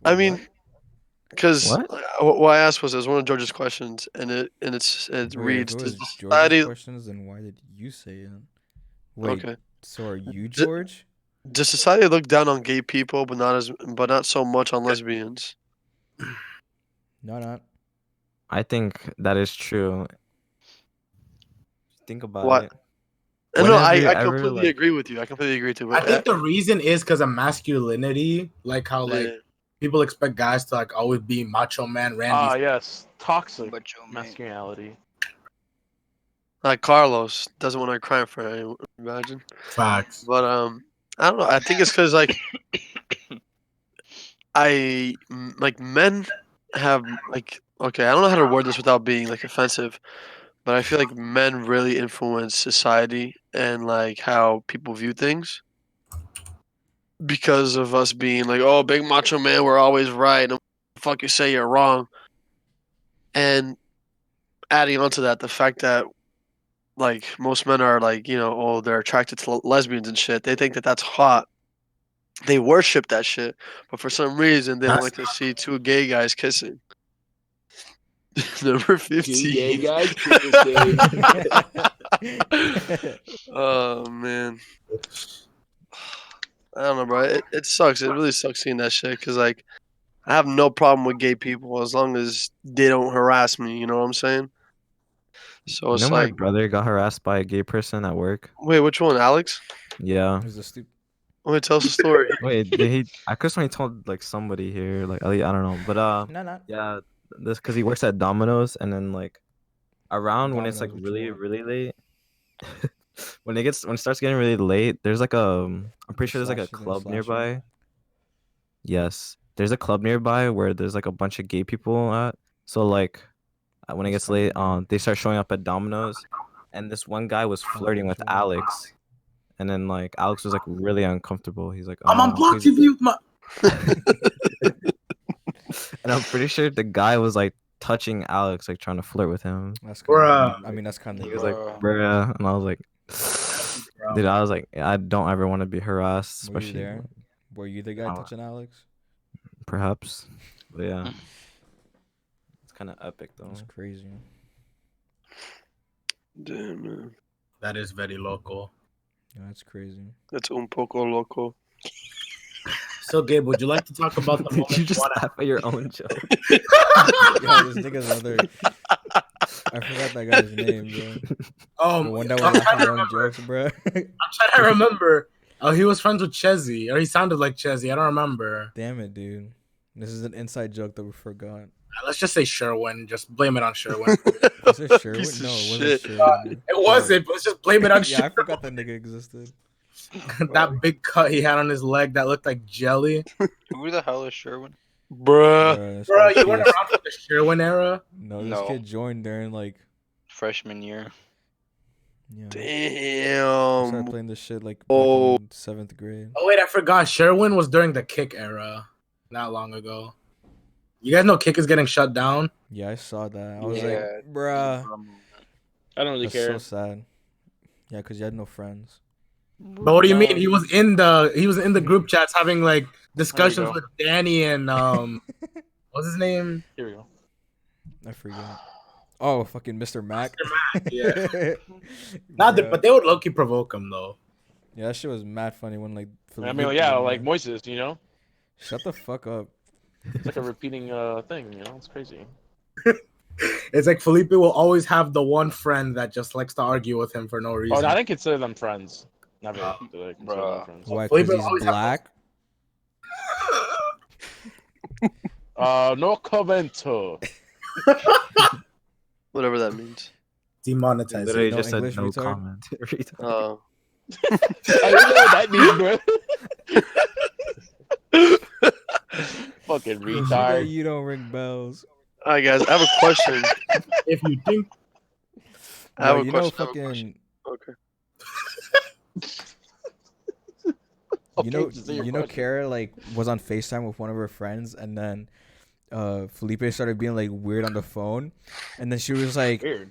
I mean, because What? what I asked was one of George's questions, and it Wait, reads: if it Does was the George's society questions, then why did you say it? Wait, okay? so are you D- George? Does society look down on gay people, but not so much on lesbians? No, not. I think that is true. Think about What? it. And no, Whenever I ever completely like agree with you. I completely agree too. I But think the reason is because of masculinity, like how like people expect guys to like always be macho man, Ah, Randy. yes, toxic But Joe, mate. masculinity. like Carlos doesn't want to cry for anyone, imagine. Facts. But I don't know. I think it's because like like men have like okay. I don't know how to word this without being like offensive, but I feel like men really influence society and like how people view things because of us being like, oh, big macho man, we're always right. And fuck you say you're wrong. And adding on to that, the fact that like most men are like, oh, they're attracted to lesbians and shit. They think that that's hot. They worship that shit, but for some reason they don't like to see two gay guys kissing. Number 15. guys. Oh man, I don't know, bro. It sucks. It really sucks seeing that shit because like I have no problem with gay people as long as they don't harass me. You know what I'm saying? So you it's know my like, brother got harassed by a gay person at work. wait, which one, Alex? Yeah. Who's the stupid? Wait, tell us a story. Wait, did he? I could have told like somebody here, like I don't know, but No. yeah, this because he works at Domino's, and then like around when it's like Domino's, what you really want? late, when it starts getting really late, there's like I'm pretty sure there's like a Slash chicken club slasher. nearby. Yes, there's a club nearby where there's like a bunch of gay people at. So like when it That's gets late, kinda gay. they start showing up at Domino's, and this one guy was Oh, flirting with sure. Alex, and then like Alex was like really uncomfortable. He's like, I'm on block please. TV with my. And I'm pretty sure the guy was like touching Alex, like trying to flirt with him. That's kind Bruh. of. I mean, that's kind He of. was like, Bruh. bruh, and I was like, dude, Bro. I was like, I don't ever want to be harassed, Were you especially there? Were you the guy Uh, touching Alex? perhaps. But yeah, it's kind of epic though. That's crazy. Damn, man. That is very local. Yeah, that's crazy. That's un poco loco. So, Gabe, would you like to talk about the Did moment you just wanna- laugh at your own joke? Yo, this nigga's other. I forgot that guy's name, bro. The one that I'm was trying laughing to at his own remember. jokes, bro. I'm trying to remember. Oh, he was friends with Chezzy, or he sounded like Chezzy. I don't remember. Damn it, dude. This is an inside joke that we forgot. Let's just say Sherwin. Just blame it on Sherwin. Was it Sherwood? Piece of No, it shit. wasn't Sherwood. It wasn't, but let's just blame it on Yeah, I Sherwin. forgot that nigga existed. That big cut he had on his leg that looked like jelly. Who the hell is Sherwin? Bruh. This Bro, kid you weren't is- around for the Sherwin era? No, this No. kid joined during like Freshman year. yeah. I Damn. started playing this shit like back Oh. in 7th grade. Oh, wait, I forgot. Sherwin was during the Kick era. Not long ago. You guys know Kick is getting shut down? Yeah, I saw that. I was Yeah. like, bruh, I don't really that's care. so sad. Yeah, because you had no friends. But what do you mean? He was in the group chats having like discussions go. with Danny and what's his name? Here we go. I forget. Oh, fucking Mr. Mac. Yeah. Not the, Bruh. but they would low-key provoke him though. Yeah, that shit was mad funny when like. I mean, Felipe yeah, was like Moises, you know? Shut the fuck up. It's like a repeating thing, you know? It's crazy. It's like Felipe will always have the one friend that just likes to argue with him for no Oh, reason. no, I didn't consider them friends. Never. Like, consider them Bruh. friends. Why? Felipe Because he's always have black. No commento. Whatever that means. Demonetized. Literally no just said English, no retard? comment. Retard. Oh. I don't know what that means, bro. Fucking You that retard. you don't ring bells. All right, guys. I have a question. If you think I have Bro, a you know, question. I have a question. fucking, Okay. you know, just say your you know, question. Kara like was on FaceTime with one of her friends, and then Felipe started being like weird on the phone, and then she was like, Weird.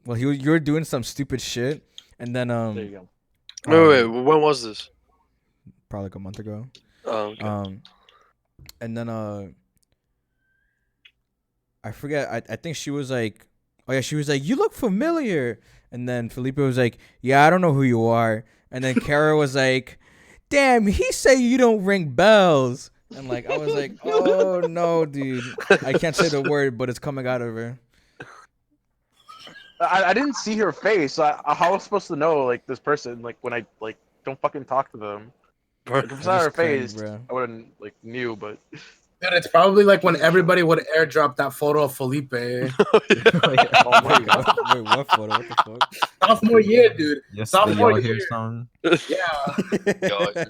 "Well, you were doing some stupid shit," and then There you go. Wait. When was this? probably like a month ago. Oh, okay. And then I forget. I think she was like, oh yeah, she was like, you look familiar. And then Felipe was like, yeah, I don't know who you are. And then Kara was like, damn, he say you don't ring bells. And like I was like, oh no, dude, I can't say the word, but it's coming out of her. I didn't see her face. How was I supposed to know, like, this person, like, when I, like, don't fucking talk to them? Like, if I saw That's her cringe, face, bro. I wouldn't, like, knew, but... Dude, it's probably like when everybody would airdrop that photo of Felipe. Oh my Wait, god. wait, what photo? What the fuck? Sophomore year, dude. Yes, Sophomore y'all year. hear something? Yeah.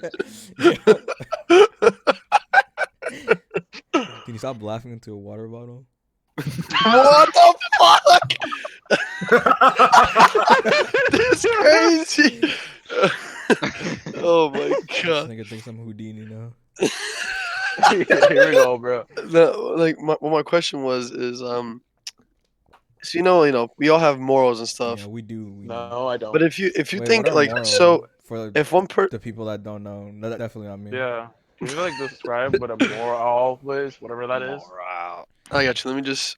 Can you stop laughing into a water bottle? What the fuck? That's crazy. Oh my This god. nigga thinks I'm Houdini now. Here we go, bro. No, like what my question was is so you know we all have morals and stuff. Yeah, we do. We do. No, I don't. But if you Wait, think what are like morals? so For if one the people that don't know, no, that definitely not me. Yeah. Can you, like, describe what a moral is, whatever that is? Morale. I got you. Let me just.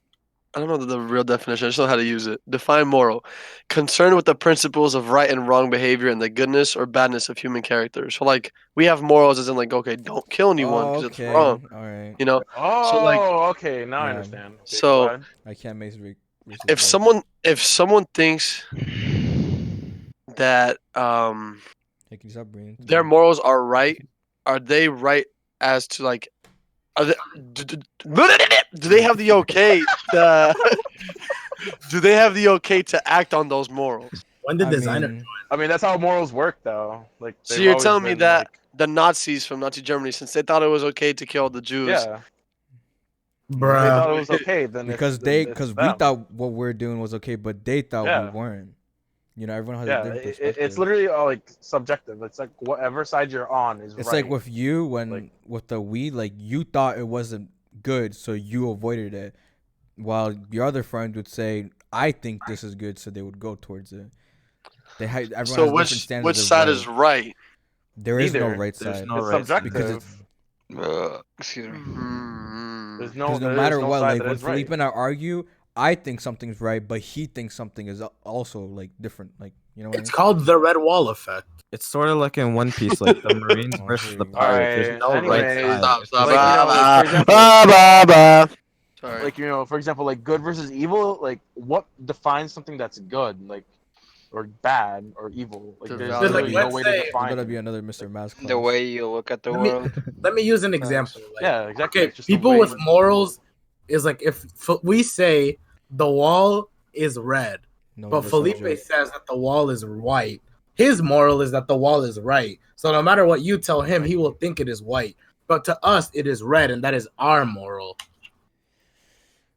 I don't know the real definition. I just know how to use it. Define moral: concerned with the principles of right and wrong behavior and the goodness or badness of human character. So, like, we have morals as in, like, okay, don't kill anyone because okay. it's wrong. All right. You know. Oh, So, like- okay, now I Yeah. understand. Okay, So- go ahead. I can't make racist If jokes. someone thinks that Hey, can you stop breathing? their morals are right, are they right as to like? Are they, do they have the okay to? Do they have the okay to act on those morals? When did I designer? mean, I mean, that's how morals work, though. Like So they've you're always telling me been that like, the Nazis from Nazi Germany, since they thought it was okay to kill the Jews, yeah, they Bruh. thought it was okay. Then because it's we them. thought what we're doing was okay, but they thought we Yeah. weren't. You know, everyone has a Yeah, different perspective. it's literally all like subjective. It's like whatever side you're on is It's right. like with you when Like- with the weed, like you thought it wasn't good, so you avoided it, while your other friend would say, "I think this is good," so they would go towards it. Everyone so has different standards which of side right. is right? There is no Neither. right There's side no It's right side. subjective. because Excuse me. Mm. because no There's matter no what, side like that when is right. Felipe and I argue, I think something's right, but he thinks something is also like different. Like you know what It's I mean? called the red wall effect. It's sort of like in One Piece, like the Marines Oh, versus here the you go. pirates. There's Alright, no right anyways, side. It's just like, you know, like, for example- Sorry. Like, you know, for example, like good versus evil. Like what defines something that's good, like, or bad or evil? Like The there's value. literally Like, no let's way say- to There define better it. be another Mr. Mask class. The way you look at the Let me- world. Let me use an example. Like, Yeah, exactly. okay, It's just the people way with you- morals is like if we say the wall is red, No, but that's a Felipe joke. says that the wall is white. His moral is that the wall is right. So no matter what you tell him, he will think it is white. But to us, it is red, and that is our moral.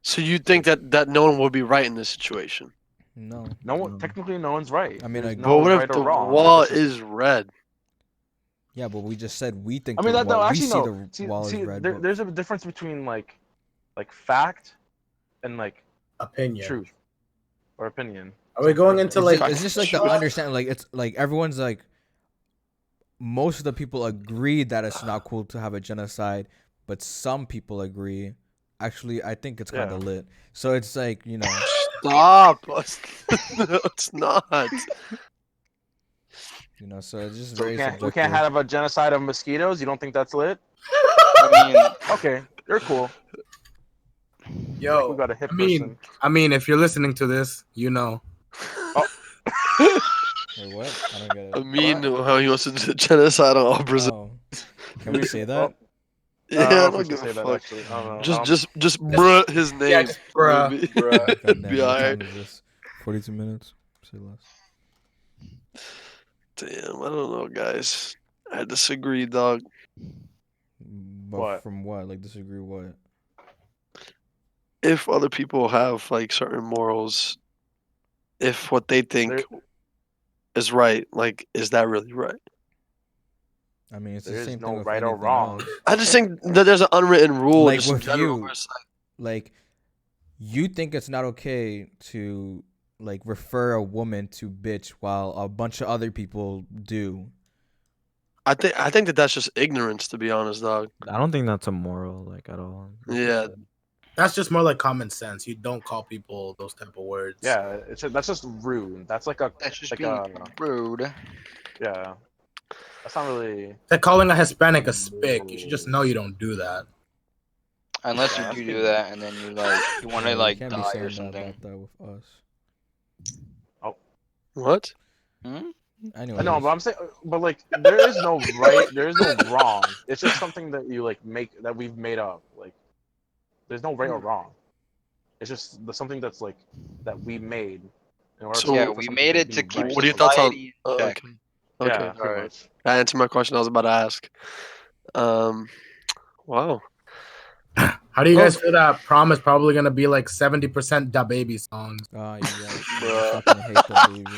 So you think that no one would be right in this situation? No. No one, technically, no one's right. I mean, There's like- no But what right if or the wrong. wall It's just- is red? Yeah, but we just said we think I mean, the that wall. no, We actually see no. the wall is red. but There's a difference between like fact and like Opinion. truth or opinion. Are we going into it's, like? just, it's just like the understanding. Like it's like everyone's like. Most of the people agree that it's not cool to have a genocide, but some people agree. Actually, I think it's kind of lit. So it's like Stop! It's not. So it's just So very we subjective. can't have a genocide of mosquitoes. You don't think that's lit? I mean, Okay, you're cool. Yo, We got a hip I mean, person. if you're listening to this, you know. Wait, what? I don't get it. I mean, how he wants to do genocide on all Brazil. Oh, can we say that? Yeah, I don't know I if we don't should give say a that fuck. actually. I don't know. Just bruh his name. Yeah, just bruh. Maybe. bruh. God damn, Be what alright. time is this? 42 minutes. Say less. Damn, I don't know, guys. I disagree, dog. But What? from what? Like disagree what? If other people have like certain morals, if what they think There- is right, like, is that really right? I mean, it's There the is same no thing with right or anything wrong. else. I just think that there's an unwritten rule, Like just in with general, you. where it's Like, you think it's not okay to like refer a woman to bitch while a bunch of other people do. I think that that's just ignorance, to be honest, dog. I don't think that's immoral, like at all. Yeah, That's just more like common sense. You don't call people those type of words. Yeah, that's just rude. That's like a that's just like being a rude. yeah. That's not really. They're calling a Hispanic a spick. You should just know you don't do that. Unless Yeah, you that's do pretty- that and then you want Yeah, to you like can't be die saying or that something. about that with us. what? Hmm? Anyway, I know, but I'm saying, but like, there is no right, there is no wrong. It's just something that you like make that we've made up. Like, there's no right or wrong. It's just something that's like that we made. In order So- Yeah, for we something made it be to keep right. What are your thoughts on? society in check. Okay, Yeah, okay. pretty Alright. much. That answered my question. I was about to ask. Wow. How do you guys feel that prom is probably gonna be like 70% Da Baby songs? you guys Bruh. fucking hate the baby.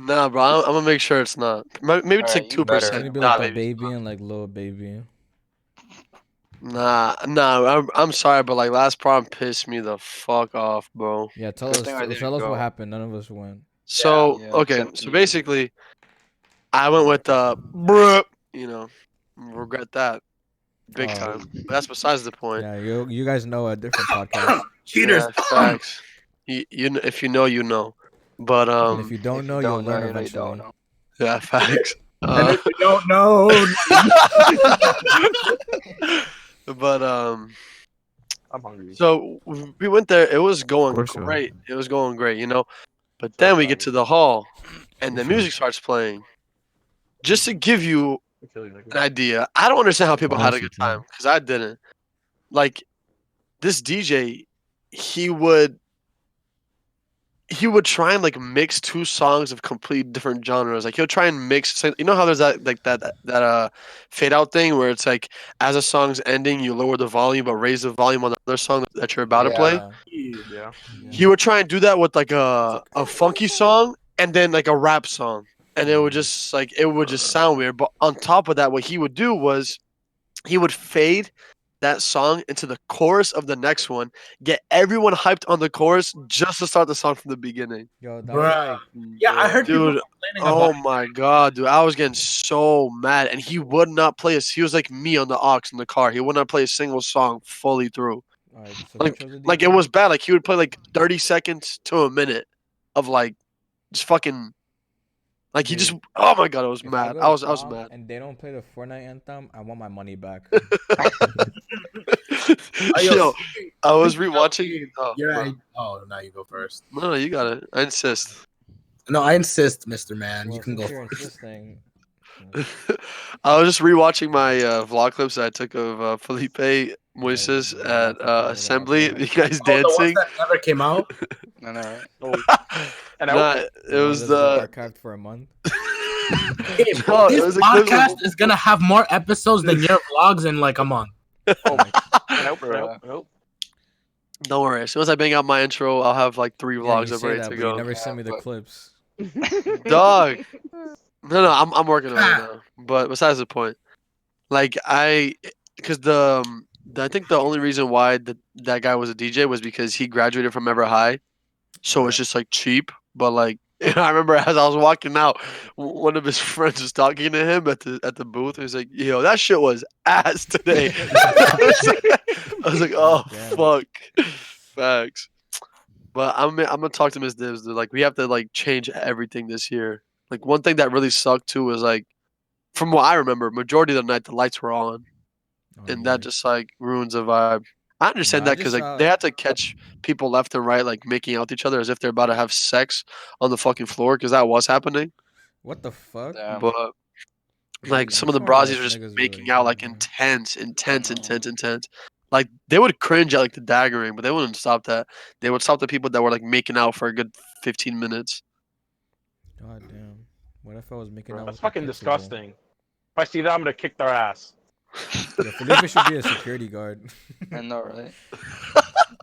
Nah, bro. I'm gonna make sure it's not. Maybe it's like Alright, you better. It's 2%. gonna be Nah, like the baby. baby and like little baby. Nah. I'm sorry, but like last prom pissed me the fuck off, bro. Yeah, tell Good us thing I didn't tell us go. what happened. None of us went. So Yeah, okay, except so me. basically, I went with bruh. Regret that big Oh. time. But that's besides the point. Yeah, you guys know a different podcast. Cheaters. Yeah, facts. If you know, you know. But And if you don't If know, you you'll don't learn know, you eventually. don't know. yeah, facts. And if you don't know, But I'm hungry. so we went there. It was going course you are. great. It was going great, But then we get to the hall, and the Sure. music starts playing, just to give you an idea, I don't understand how people had a good time because I didn't. Like this DJ, he would try and like mix two songs of complete different genres. Like he'll try and mix. You know how there's that like that fade out thing where it's like as a song's ending, you lower the volume but raise the volume on the other song that you're about to play. Yeah. He would try and do that with like It's a funky song and then like a rap song, and it would just sound weird. But on top of that, what he would do was he would fade that song into the chorus of the next one, get everyone hyped on the chorus just to start the song from the beginning. Yo, that was like, Yeah, I heard people Dude, complaining oh about. my god, dude, I was getting so mad, and he would not play he was like me on the aux in the car. He would not play a single song fully through. all right. So they chose a Like it DJ. was bad. Like he would play like 30 seconds to a minute of like just fucking like he just Dude, oh my god, I was If I mad. go I to was prom mad. and they don't play the Fortnite anthem, I want my money back. Yo, I was rewatching. Oh, You're bro. right. Oh, now you go first. No, you got it. I insist. No, I insist, Mr. Man. Well, you can since go you're first. insisting, I was just rewatching my vlog clips that I took of Felipe Moises the at vlog clips are Assembly. wild, You guys Oh, the ones dancing? that never came out. I know, right? Oh, and Nah, I, it the ones was that's been the. archived for a month. Gabe, No, it this was a clip podcast of. is gonna have more episodes than your vlogs in like a month. and I, Bruh. Don't worry. As soon as I bang out my intro, I'll have like 3 Yeah, you vlogs up say ready that, to but you go. never send me the but- clips. Dog. No, I'm working on it now. But besides the point, like because I think the only reason why that guy was a DJ was because he graduated from Ever High, so it's Yeah. just like cheap. But like I remember as I was walking out, one of his friends was talking to him at the booth. He was like, "Yo, that shit was ass today." I was like, "Oh Damn. fuck, facts." But I'm gonna talk to Miss Divs. Dude. Like we have to like change everything this year. Like one thing that really sucked too was like from what I remember, majority of the night the lights were on, Oh, and yeah. that just like ruins the vibe. I understand I that because just like they had to catch people left and right like making out with each other as if they're about to have sex on the fucking floor because that was happening. what the fuck? Damn. But like some of the Smart ass brazzies were just niggas be making like out that, like bro. intense. Like they would cringe at like the daggering, but they wouldn't stop that. They would stop the people that were like making out for a good 15 minutes. God damn. What if I was making out that's with fucking the Pixable? disgusting. If I see that, I'm gonna kick their ass. Yo, Felipe should be a security guard. I know, right?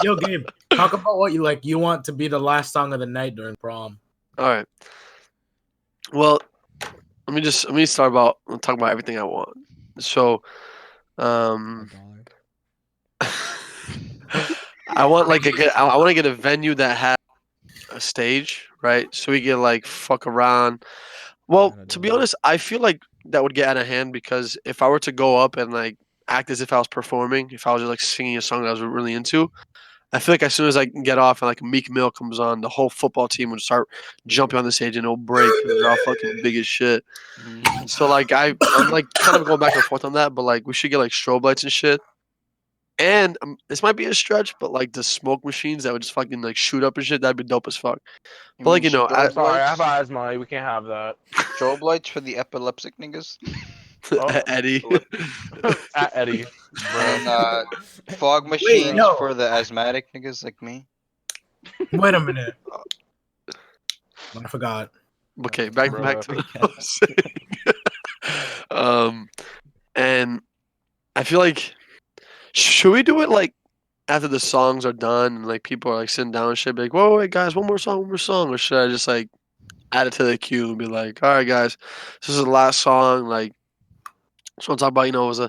Yo, Gabe, talk about what you like. You want to be the last song of the night during prom. All right. Well, let me start about talk about everything I want. So, A um, dollar. I want like I want to get a venue that has a stage, right? So we get like fuck around. Well, And a to be dollar. honest, I feel like that would get out of hand because if I were to go up and like act as if I was performing, if I was just like singing a song that I was really into, I feel like as soon as I can get off and like Meek Mill comes on, the whole football team would start jumping on the stage and it'll break because they're all fucking big as shit. So like I'm like kind of going back and forth on that, but like we should get like strobe lights and shit. And this might be a stretch, but like the smoke machines that would just fucking like shoot up and shit, that'd be dope as fuck. But like mean I, strobe Sorry, I lights? have asthma. We can't have that. Strobe lights for the epileptic niggas? Oh. Eddie. At Eddie. And Bro. fog machines no. for the asthmatic niggas like me? Wait a minute. I forgot. Okay, back Bro. to what I was saying. And I feel like should we do it like after the songs are done and like people are like sitting down and shit, be like, whoa, wait guys, one more song, or should I just like add it to the queue and be like, all right guys, this is the last song, like just want to talk about, it was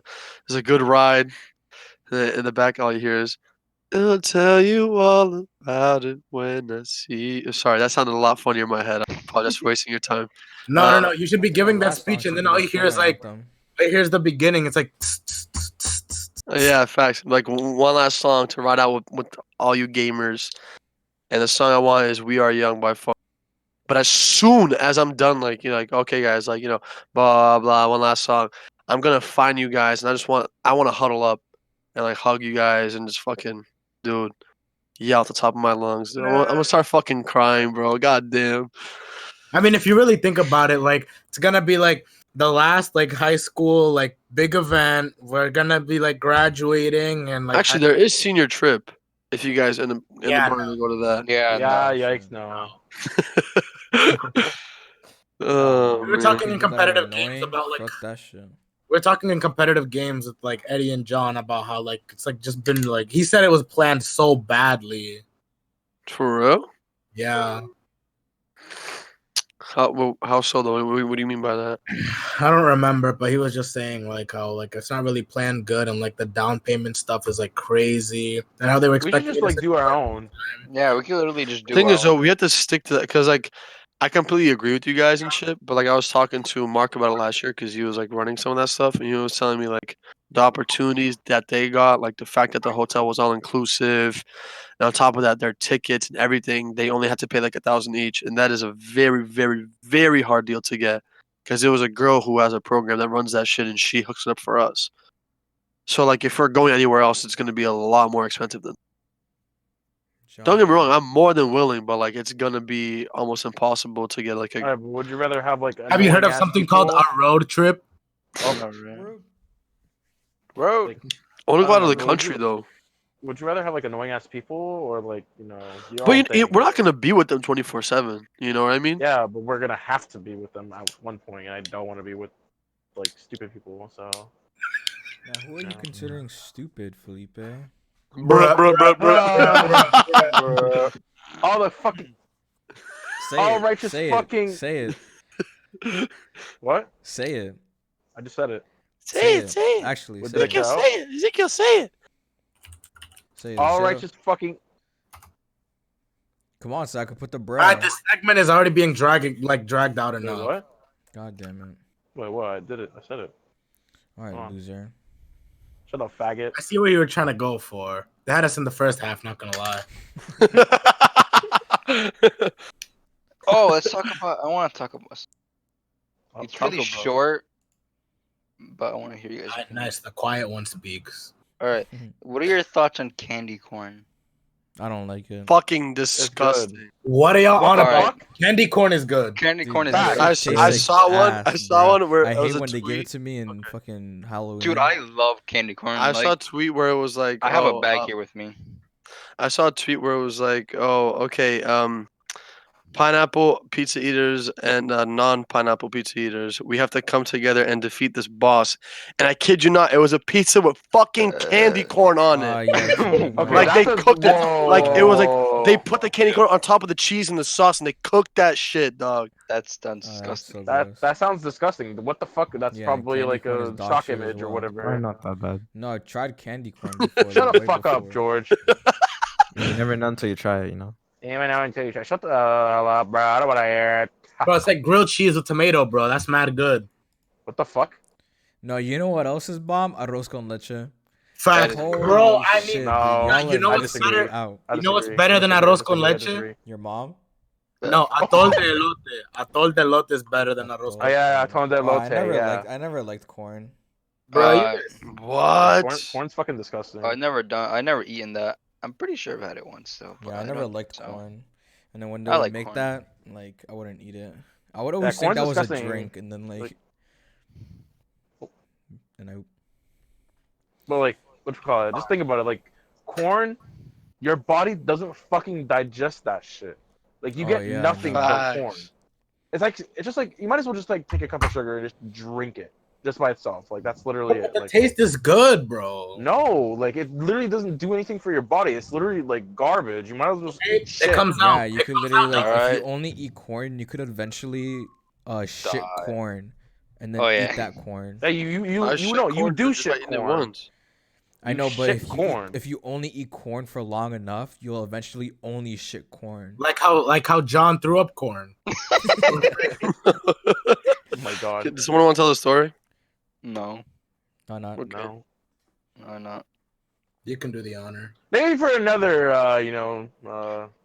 a good ride. In the back, all you hear is, I'll tell you all about it when I see you. Sorry, that sounded a lot funnier in my head. I apologize for wasting your time. No. You should be giving that Last song speech, and should then be all the you hear is Fortnite like, anthem. here's the beginning. It's like, Yeah, facts. Like one last song to ride out with all you gamers. And the song I want is We Are Young by Far. But as soon as I'm done, like, like, okay, guys, like, blah, blah, one last song, I'm going to find you guys. And I want to huddle up and like hug you guys and just fucking, dude, yell at the top of my lungs. Dude, I'm going to start fucking crying, bro. God damn. I mean, if you really think about it, like it's gonna be like the last like high school like big event. We're gonna be like graduating and like Actually, there is senior trip. If you guys end up Yeah, wanting to go to that. Yeah, Yeah, no. yikes, no. Oh we were man. talking in People that are competitive games annoying, about like fuck that shit. we're talking in competitive games with like Eddie and John about how like it's like just been like he said it was planned so badly. For real? Yeah. How so though? What do you mean by that? I don't remember, but he was just saying like how like it's not really planned good and like the down payment stuff is like crazy and how they were We should expecting just me to like sit do our there. own. Yeah, we could literally just do Thing our is though, own. we have to stick to that because like I completely agree with you guys and shit. But like I was talking to Mark about it last year because he was like running some of that stuff and he was telling me like the opportunities that they got, like the fact that the hotel was all inclusive, and on top of that, their tickets and everything, they only had to pay like 1,000 each, and that is a very, very, very hard deal to get because it was a girl who has a program that runs that shit and she hooks it up for us. So like if we're going anywhere else, it's gonna be a lot more expensive than. Don't get me wrong, I'm more than willing, but like it's gonna be almost impossible to get like a. Alright, but would you rather have like Have you heard of annoying-ass something called people? a road trip? Bro, Like, I want to go I out of don't know, the but country though. would you rather have like annoying ass people or like your But own thing? we're not gonna be with them 24/7. You know what I mean? Yeah, but we're gonna have to be with them at one point, and I don't want to be with like stupid people. So Now, who are you Yeah. considering stupid, Felipe? Bruh. all the fucking Say all it. righteous Say fucking it. Say it. what? Say it. I just said it. Say it. Actually, What say did I it. cut out? Ezekiel, say it. Say it. All Say it. righteous fucking. Come on, so I can put the Alright, bread. this segment is already being dragged out Wait, enough. what? God damn it. Wait, what? I did it. I said it. All right, Come on. loser. Shut up, faggot. I see what you were trying to go for. They had us in the first half, not gonna lie. oh, let's talk about. I want to talk about. Oh, It's really Taco Bell. short, but I want to hear you guys. Nice, the quiet one speaks. All right, what are your thoughts on candy corn? I don't like it. Fucking disgusting. What are y'all on What the about? fuck? Candy corn is good. Candy Dude, corn is that good. shit I tastes saw like one. ass, I saw bruh. one where I it was hate a when they give tweet. it to me in fucking Halloween. Dude, I love candy corn. I like, saw a tweet where it was like, I have a oh, bag here with me. I saw a tweet where it was like, oh, okay, pineapple pizza eaters and non-pineapple pizza eaters, we have to come together and defeat this boss. And I kid you not, it was a pizza with fucking candy corn on it. Yeah, Okay, Like they that's cooked it, like it was like they whoa. put the candy corn on top of the cheese and the sauce, and they cooked that shit, dog. That's That's disgusting. so gross. That sounds disgusting. What the fuck? That's Yeah, probably candy like corn is a dog shock shit as image or well. Probably whatever. not that bad. No, I tried candy corn before. Shut like, the way fuck up, before. George. You never know until you try it, you know. Even now until you shut the hell up, bro. I don't want to hear it. Bro, it's like grilled cheese with tomato, bro. That's mad good. What the fuck? No, you know what else is bomb? Arroz con leche. Fact, is Holy bro. I shit, mean, dude. No, Y'all you know are what's missing better? out. I You know what's disagree. better I than disagree, arroz con I leche? disagree. Your mom? No, atol de elote. Atol de elote is better than arroz Oh con leche. yeah, I told that Oh, I lotte. never liked corn. Bro, you Uh, What? Corn's fucking disgusting. I never eaten that. I'm pretty sure I've had it once though. But Yeah, I never don't liked think so. corn. And then when they I would like make corn. that, like I wouldn't eat it. I would always think corn's that was a disgusting. drink, and then Like- and I But like, what you call it? Just think about it. Like, corn, your body doesn't fucking digest that shit. Like, you Oh, get yeah, I nothing know. from corn. It's just like you might as well just like take a cup of sugar and just drink it just by itself. Like that's literally it. the Like taste is good, bro. no, like it literally doesn't do anything for your body. It's literally like garbage. You might as well just eat shit. It comes out. yeah, you It could comes literally out. like if you Alright. only eat corn, you could eventually shit Die. corn, and then Oh, yeah. eat that corn. Yeah, you I you shit know you corn do just by shit eating it corn. once. I You know, but shit if corn. if you only eat corn for long enough, you'll eventually only shit corn. Like how John threw up corn. Oh my god, Does someone want to tell the story? No, No, not. Okay. no. no, not. You can do the honor. Maybe for another,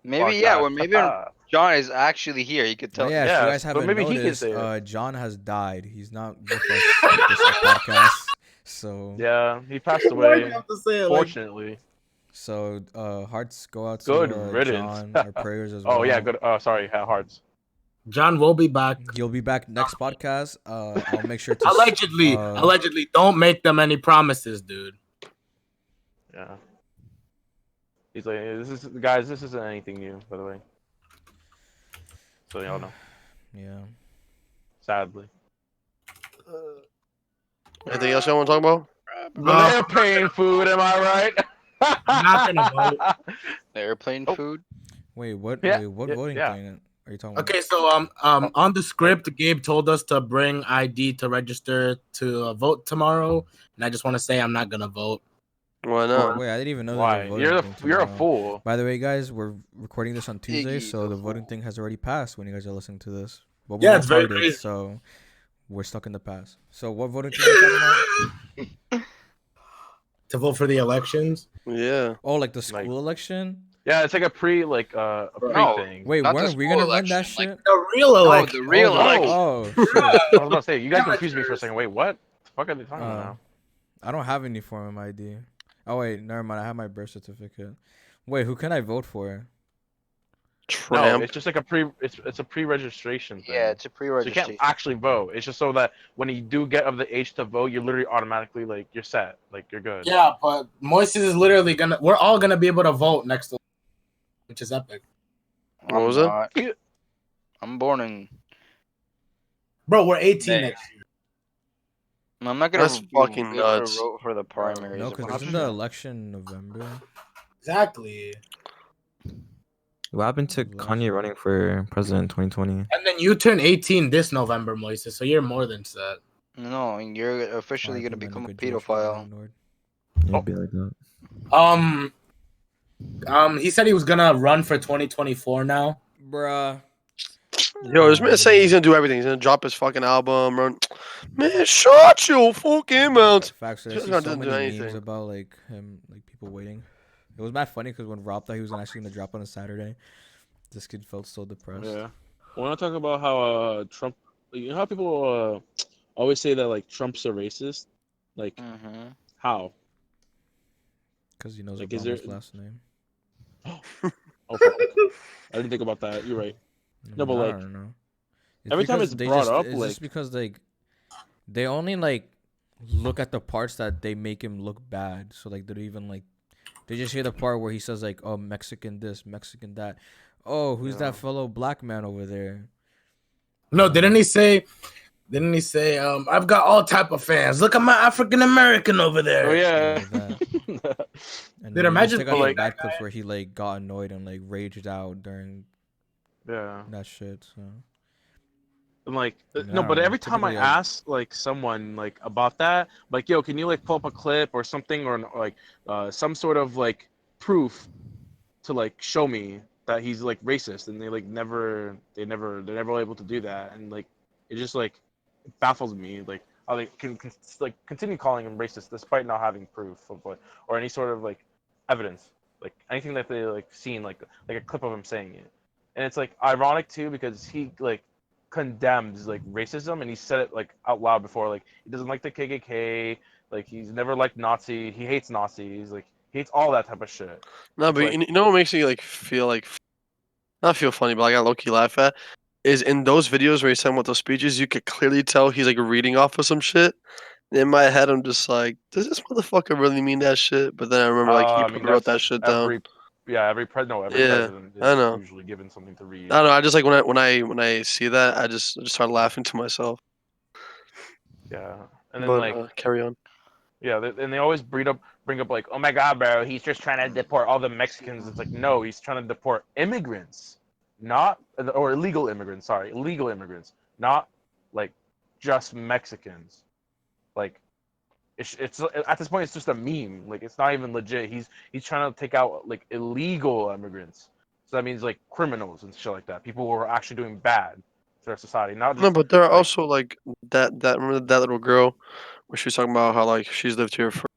Maybe yeah. podcast. Well, maybe when John is actually here, he could Oh, tell. yeah, if Yeah, you guys but haven't maybe he can noticed, say it. John has died. He's not with us this podcast. So Yeah, he passed Why do you away. have to say it like Fortunately. hearts go out to Good John. riddance. Our prayers as well. Oh yeah, good. Oh sorry, hearts. John will be back. You'll be back next podcast. I'll make sure to Allegedly. Don't make them any promises, dude. Yeah. He's like, guys, this isn't anything new, by the way. So y'all know. Yeah. Sadly. Anything else y'all want to talk about? But they're paying food, am I right? I'm not gonna vote. Airplane Oh. food. Wait, what? Yeah, Wait, what yeah, voting yeah. thing are you talking about? Okay, so on the script, Gabe told us to bring ID to register to vote tomorrow, and I just want to say I'm not gonna vote. Why not? Wait, I didn't even know Why? there was a voting thing You're a tomorrow. fool. By the way, guys, we're recording this on Tuesday, Iggy's so a the voting fool. thing has already passed when you guys are listening to this. But Yeah, we're it's very retarded, crazy. so we're stuck in the past. So what voting thing are you talking about? To vote for the elections. Yeah. Oh, like the school election? Yeah, it's like a pre No. thing. Wait, Not the weren't we school gonna run that election, shit? The real No, election. the real election. Oh, I shit. was about to say, you guys confused me for a second. Wait, what? The fuck are they talking about now? I don't have any form of ID. Oh wait, never mind. I have my birth certificate. Wait, who can I vote for? No, Tramp. it's just like it's a pre-registration thing. Yeah, it's a So you pre-registration. can't actually vote. It's just so that when you do get of the age to vote, you're literally automatically like you're set, like you're good. Yeah, but Moises is literally gonna. We're all gonna be able to vote next, which is epic, What was it? not. I'm born in. bro. We're 18 May. next year. I'm not gonna That's be fucking able to nuts. vote for the primaries. No, I'm because not isn't the election in November? Exactly. What happened to Kanye running for president in 2020? And then you turn 18 this November, Moises. So you're more than set. No, and you're officially R.I.P. gonna my become a nigga George for getting pedophile. ignored. It'd be like that. He said he was gonna run for 2024 now. Bruh. Yo, this man saying he's gonna do everything. He's gonna drop his fucking album. Run. Man, shut your fucking mouth. Facts. I Just see not so to do many memes anything. about like him, like people waiting. It was mad funny because when Rob thought he was actually gonna drop on a Saturday, this kid felt so depressed. Yeah. I want to talk about how Trump. You know how people always say that like Trump's a racist, like Mm-hmm. how? Because he knows Like, is Obama's there- last name. Oh, fuck. I didn't think about that. You're right. No, but, I like, don't know. every time because it's they brought just, up, it's like- just because like they only like look at the parts that they make him look bad. So like they don't even like they just hear the part where he says like, "Oh, Mexican this, Mexican that." Oh, who's Yeah. that fellow black man over there? No, didn't he say? I've got all type of fans. Look at my African American over there. Oh yeah. And Dude, then imagine they just take out being the bad that clips where he like got annoyed and like raged out during yeah. that shit. So And like I mean, no, I but don't know. every time I Typically, I- ask like someone like about that, like yo, can you like pull up a clip or something or like some sort of like proof to like show me that he's like racist, and they're never able to do that, and like it just like it baffles me like how they can like continue calling him racist despite not having proof of what or any sort of like evidence, like anything that they like seen like a clip of him saying it, and it's like ironic too because he like condemns like racism and he said it like out loud before, like he doesn't like the KKK, like he's never liked Nazi, he hates Nazis, like he hates all that type of shit. No, but Like- you know what makes me like feel like not feel funny, but I got low key laugh at is in those videos where he's talking about those speeches, you could clearly tell he's like reading off of some shit. In my head, I'm just like, does this motherfucker really mean that shit? But then I remember like he I probably mean, wrote that that's shit down. every every Yeah, president I is know. usually given something to read. I don't know. I just like when I see that, I just start laughing to myself. Yeah, and then But like carry on. yeah, and they always bring up like, oh my god, bro, he's just trying to deport all the Mexicans. It's like no, he's trying to deport immigrants, not or illegal immigrants. Sorry, illegal immigrants, not like just Mexicans. Like it's at this point it's just a meme. Like it's not even legit. He's trying to take out like illegal immigrants. So that means like criminals and shit like that. People who are actually doing bad to our society. Not just No, but there are like- also like that remember that little girl where she was talking about how like she's lived here for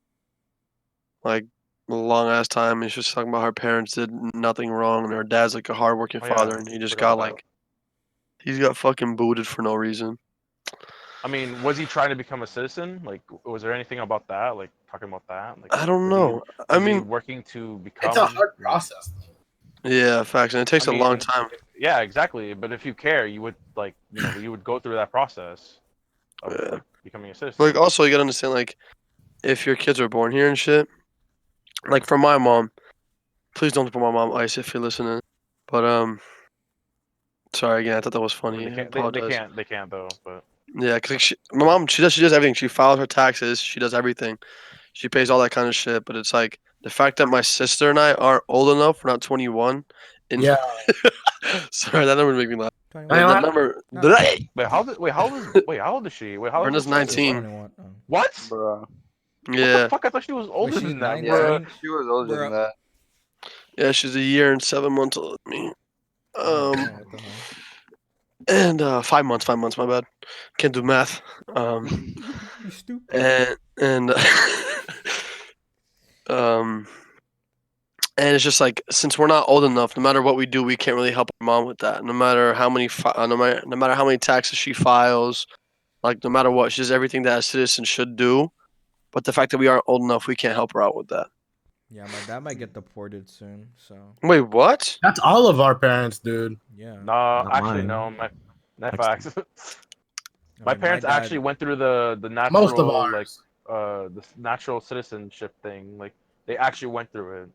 like a long ass time, and she's talking about her parents did nothing wrong, and her dad's like a hardworking Oh, yeah, father, and he just forgot got about that. like he's got fucking booted for no reason. I mean, was he trying to become a citizen? Like, was there anything about that? Like, talking about that? Like, I don't was he- know. I was he mean, working to become? It's a hard process. yeah, facts, and it takes I a long mean, time. Yeah, exactly. But if you care, you would you would go through that process of Yeah. like becoming a citizen. Like, also, you gotta understand, like, if your kids are born here and shit, like, for my mom, please don't put my mom ice if you're listening. But, sorry again, I thought that was I mean, funny. they I can't. apologize. They can't though. But Yeah, cause like my mom, she does everything. She files her taxes. She does everything. She pays all that kind of shit. But it's like the fact that my sister and I aren't old enough. We're not 21. And Yeah. sorry, that number would make me laugh. 21. I That don't- number. No. wait, how old is she? Wait, how old Brenda's is your sister? 19. 21. Oh. What? Bruh. What the Yeah, fuck? I thought she was older she's than that, 19? bro. Yeah, she was older than Bruh. that. yeah. She's a year and 7 months older than me. Oh, damn, what the hell? And 5 months. 5 months. My bad. Can't do math. You stupid. And um. And it's just like, since we're not old enough, no matter what we do, we can't really help our mom with that. No matter how many, no matter how many taxes she files, like no matter what, she does everything that a citizen should do. But the fact that we aren't old enough, we can't help her out with that. Yeah, my dad might get deported soon, so Wait, what? That's all of our parents, dude. yeah. Nah, Not actually mine. no. My Like, facts. I My mean, parents dad- actually went through the Most of natural ours. the natural citizenship thing. Like they actually went through it.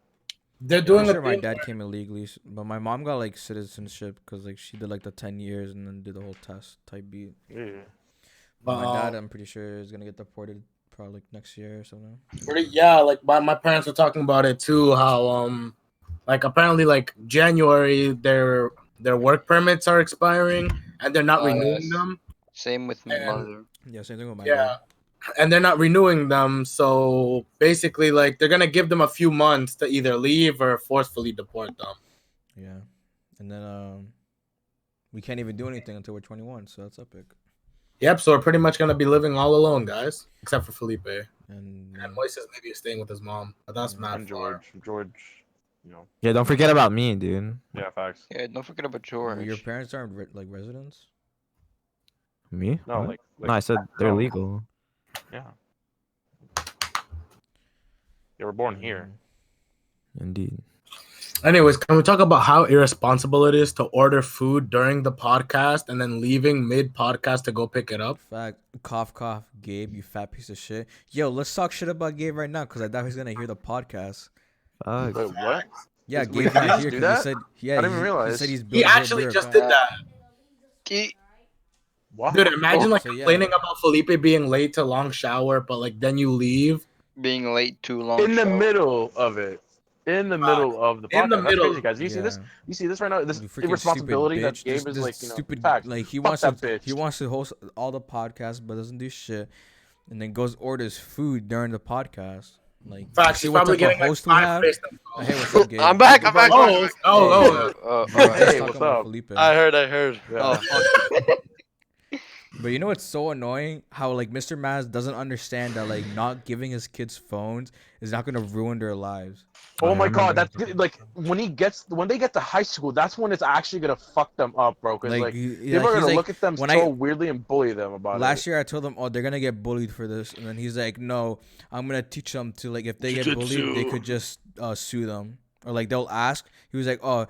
They're I'm doing sure a my thing. dad came illegally, but my mom got like citizenship because like she did like the 10 years and then did the whole test type beat. Yeah. But my dad, I'm pretty sure, is gonna get deported probably like next year or something. Yeah, like my parents were talking about it too. How like apparently like January their work permits are expiring and they're not Oh, renewing yes. them. Same with my And- mother. Yeah, same thing with my Yeah. dad. And they're not renewing them, so basically like they're gonna give them a few months to either leave or forcefully deport them. Yeah, and then we can't even do anything until we're 21, so that's epic. Yep, so we're pretty much gonna be living all alone, guys, except for Felipe. And And Moises maybe is staying with his mom, but that's Yeah. mad And far. George, you know, Yeah, don't forget about me, dude. yeah, facts. Yeah, don't forget about your George. parents aren't like residents. Me? No, What? like No, I said they're no. legal. Yeah. They were born here. Indeed. Anyways, can we talk about how irresponsible it is to order food during the podcast and then leaving mid podcast to go pick it up? Fact, cough, cough, Gabe, you fat piece of shit. Yo, let's talk shit about Gabe right now because I doubt he's gonna hear the podcast. Fuck. Wait, what? Yeah, Wait, Gabe's did he not just here do because he that? said, yeah, I didn't even he realize. said he's He building actually his just account. did that. He- Wow. Dude, imagine like So, yeah. complaining about Felipe being late to long shower, but like then you leave. being late too long. In the shower. middle of it. In the middle of the podcast. In the That's middle. crazy, guys. You see this? Yeah. You see this right now? This You freaking irresponsibility stupid that bitch. Gabe This- is this like, you know, stupid, facts. like he Fuck wants that to bitch. he wants to host all the podcasts but doesn't do shit, and then goes orders food during the podcast. Like, Facts, see he's what probably type of getting like host we 5 have? FaceTime Oh, hey, calls. what's up, Gabe? I'm back. I'm back. Oh, oh. Bro, Hey, let's talk what's about up? Felipe. I heard. Yeah. Oh, But you know what's so annoying? How like Mr. Maz doesn't understand that like not giving his kids phones is not gonna ruin their lives. Oh I my god, remember. that's like when they get to high school, that's when it's actually gonna fuck them up, bro. Because like He- people like, are he's gonna like, look at them when so I- weirdly and bully them about Last it. year I told them, oh, they're gonna get bullied for this, and then he's like, no, I'm gonna teach them to like if they get bullied, they could just sue them, or like they'll ask. He was like, oh,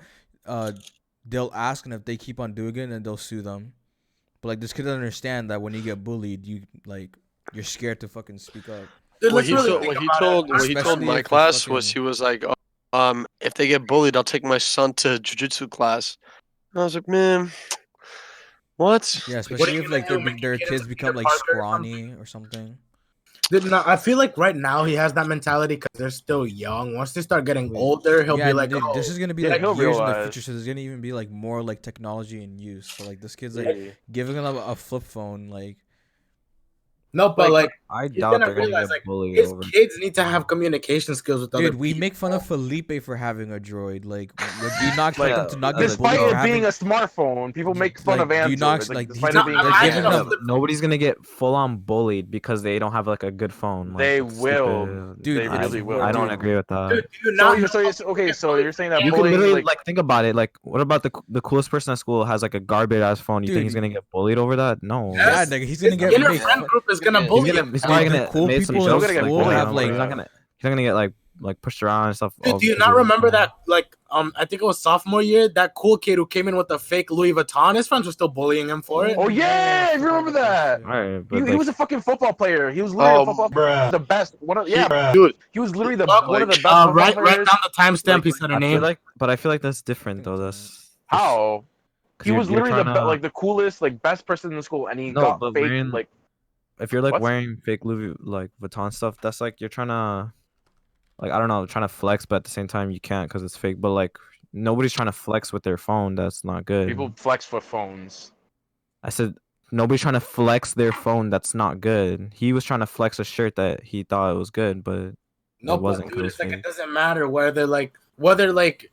they'll ask, and if they keep on doing it, then they'll sue them. But like this kid doesn't understand that when you get bullied, you're scared to fucking speak up. Dude, what let's he really told, think what he about told, it. what he told Especially my if it's class was fucking- he was like, if they get bullied, I'll take my son to jujitsu class. And I was like, man, what? Yeah, What are especially you if gonna like do, their make your kids kids become like kindergarten or scrawny or something. Dude, no, I feel like right now he has that mentality because they're still young. Once they start getting older, he'll Yeah, be like, dude, oh, this is gonna be yeah, like he'll years in the realize. future, so there's gonna even be like more like technology in use. So like this kid's like Yeah. giving him a flip phone, like no, but like I he's doubt gonna they're gonna realize get like bullied his over. kids need to have communication skills with other dude, we people. make fun of Felipe for having a droid. Like, do you not expect Like, them to not get Despite bullied it for being having? a smartphone, people make fun Like, of do you Android. not, Like, like, despite he's it being not- a they're imagine giving a them- flip phone. Nobody's gonna get full on bullied because they don't have like a good phone. Like, They that's will. stupid. Dude, They I, really will. I don't dude. agree with that. Dude, do you So not you're know okay. So you're saying that You can bullying, literally like, think about it. Like, what about the coolest person at school has like a garbage ass phone? You Dude, think he's gonna get bullied over that? No. Yes. Yeah, nigga, he's gonna his get inner made friend fun. group is gonna He's bully He's him. gonna, he's Dude, probably the gonna cool make some people in jokes school like have, that. like- He's not gonna get like like pushed around and stuff. Dude, do you not remember that? Like, I think it was sophomore year. That cool kid who came in with the fake Louis Vuitton. His friends were still bullying him for it. Oh yeah, I remember that. Alright, but He like, was a fucking football player. He was literally a football bruh. the best. Dude, He was literally Look, one of the like, best football Write players. down the timestamp. Like, He said her I feel name. like, but I feel like that's different though. That's How? 'cause He was you're literally trying to, like the coolest, like best person in the school, and he no, got but fake wearing, like if you're like what? wearing fake Louis like Vuitton stuff, that's like you're trying to, like, I don't know, trying to flex, but at the same time you can't because it's fake. But like nobody's trying to flex with their phone. That's not good. People flex for phones. I said nobody's trying to flex their phone. That's not good. He was trying to flex a shirt that he thought it was good, but No, it wasn't but 'cause dude, it was it's like it fake. doesn't matter whether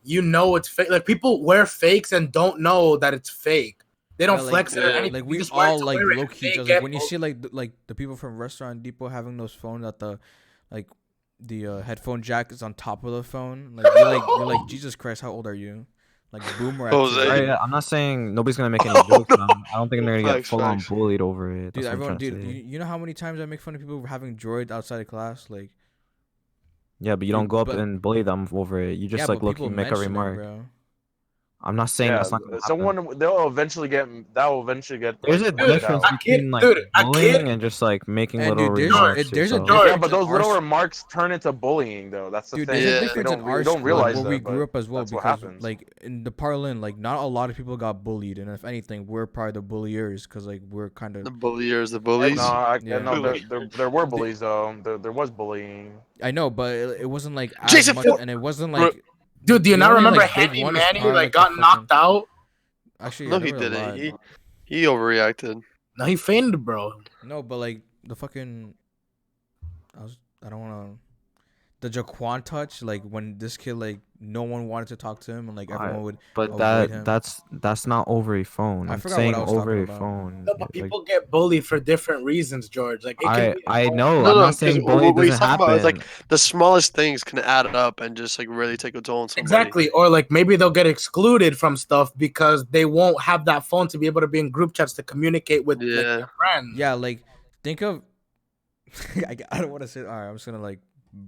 you know it's fake. Like people wear fakes and don't know that it's fake. They don't flex it or anything. Like You we just wear it all to like wear it, low and key they just get like when you bullied. see like the people from Restaurant Depot having those phones at the like the headphone jack is on top of the phone. Like you're like Jesus Christ, how old are you? Like boomer Jose. activity. Alright, yeah, I'm not saying nobody's gonna make any jokes. no. I don't think they're gonna get Facts, full on facts. bullied over it. Dude, That's what I'm everyone, trying to dude, say. you know how many times I make fun of people having droid outside of class? Like, Yeah, but you don't dude, go up but and bully them over it. You just yeah, like but look, people you make a mention it, remark. bro. I'm not saying Yeah, that's not gonna happen. someone that will eventually get There's like, a pointed difference out. between like A bullying kid. and just like making And little dude, remarks there's a yourself. difference. Yeah, but those in little our remarks turn into bullying, though. That's the Dude, thing. there's a Yeah. difference in our You don't school realize where we that, grew but up as well that's what because happens. like in the Parlin, like not a lot of people got bullied, and if anything, we're probably the bulliers because like we're kind of The bulliers, the bullies. No, Yeah. no, there were bullies though. There was bullying. I know, but it wasn't like as Jason much, Ford- and it wasn't Bro- like Dude, do you the not only, remember like, big Handy one is Manny probably, like the got fucking- knocked out? Actually, No, I he never didn't. lied. He overreacted. No, he fainted, bro. No, but like the fucking, I don't want to. The Jaquan touch, like when this kid, like no one wanted to talk to him, and like everyone would But avoid him. that's not over a phone. I I'm forgot what saying I was over talking a about. phone. No, but Like, people get bullied for different reasons, George. Like it can be I know. No, I'm no, not saying bullying what he's doesn't talking about is happen. like the smallest things can add up and just like really take a toll on somebody. exactly, or like maybe they'll get excluded from stuff because they won't have that phone to be able to be in group chats to communicate with like, Yeah. their friends. Yeah, like think of. I don't want to say. All right, I'm just gonna like,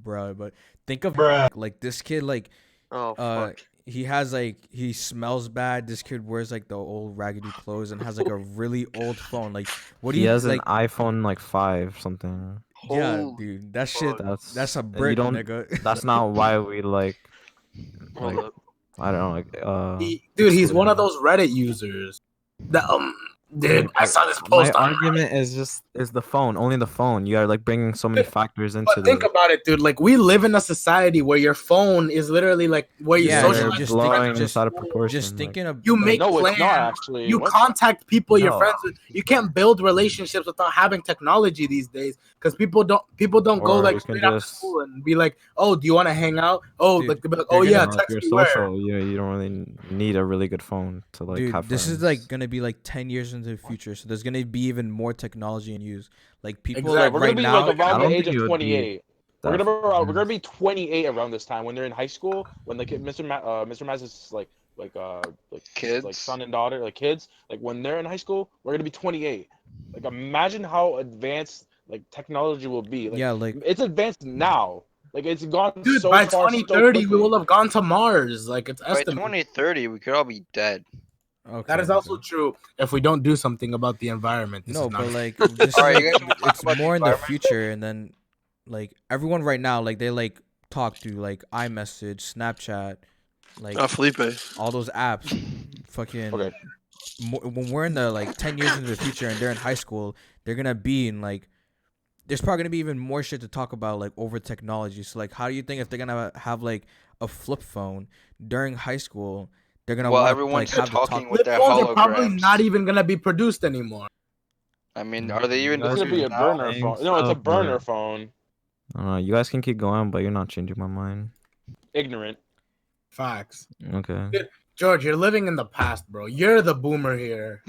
bruh, but think of like this kid, like Oh fuck. he has like he smells bad. This kid wears like the old raggedy clothes and has like a really old phone. Like what do He you has like? an iPhone like 5 something. Yeah, Holy dude, that shit. fuck. That's a you brick, don't- nigga. That's not why we like. Hold Like up. I don't know. Like Dude, he's exclude one of him. those Reddit users. That dude, Like, I saw this My post on argument is the phone. Only the phone. You are like bringing so many factors into But think the. about it, dude. Like we live in a society where your phone is literally like where you Yeah, They're socialize. just with think- friends. just- out of proportion. Just thinking of You like, make No, plans. it's not actually. You What? contact people you're No. friends with. You can't build relationships without having technology these days because people don't go Or like you can straight after just- school and be like, oh, do you want to hang out? Oh, Dude, like, they'll be like, they're oh gonna- yeah, You know, if text you're me where. social, you don't really need a really good phone to like dude, have this is friends. like gonna be like 10 years into the future, so there's gonna be even more technology in use. Like people Exactly. like We're right gonna be now. like I around the don't age think of it would be 28. We're that gonna fast. be 28 around this time when they're in high school. When the kid, Mr. Maz's like Kids. son and daughter, like kids, like when they're in high school, we're gonna be 28. Like imagine how advanced like technology will be. Like, Yeah, like it's advanced now. Like it's gone Dude, so by far, 2030, so we will quickly. have gone to Mars. Like it's By estimated. 2030, we could all be dead. okay, That is also okay. true if we don't do something about the environment. This No, is not but like this is Alright, like you guys wanna talk it's about the more in the environment? future, and then like everyone right now, like they like talk through like iMessage, Snapchat, like Felipe. all those apps. Fucking Okay. when we're in the like 10 years into the future and they're in high school, they're gonna be in like there's probably gonna be even more shit to talk about like over technology. So like, how do you think if they're gonna have like a flip phone during high school, they're gonna Well, want everyone's like have the talking talk? with Flip their phones are probably holograms. not even gonna be produced anymore. I mean, are they even? You guys It's gonna be a are burner saying phone. No, it's a stuff, burner but- phone. I don't know. You guys can keep going, but you're not changing my mind. Ignorant. Facts. Okay. George, you're living in the past, bro. You're the boomer here.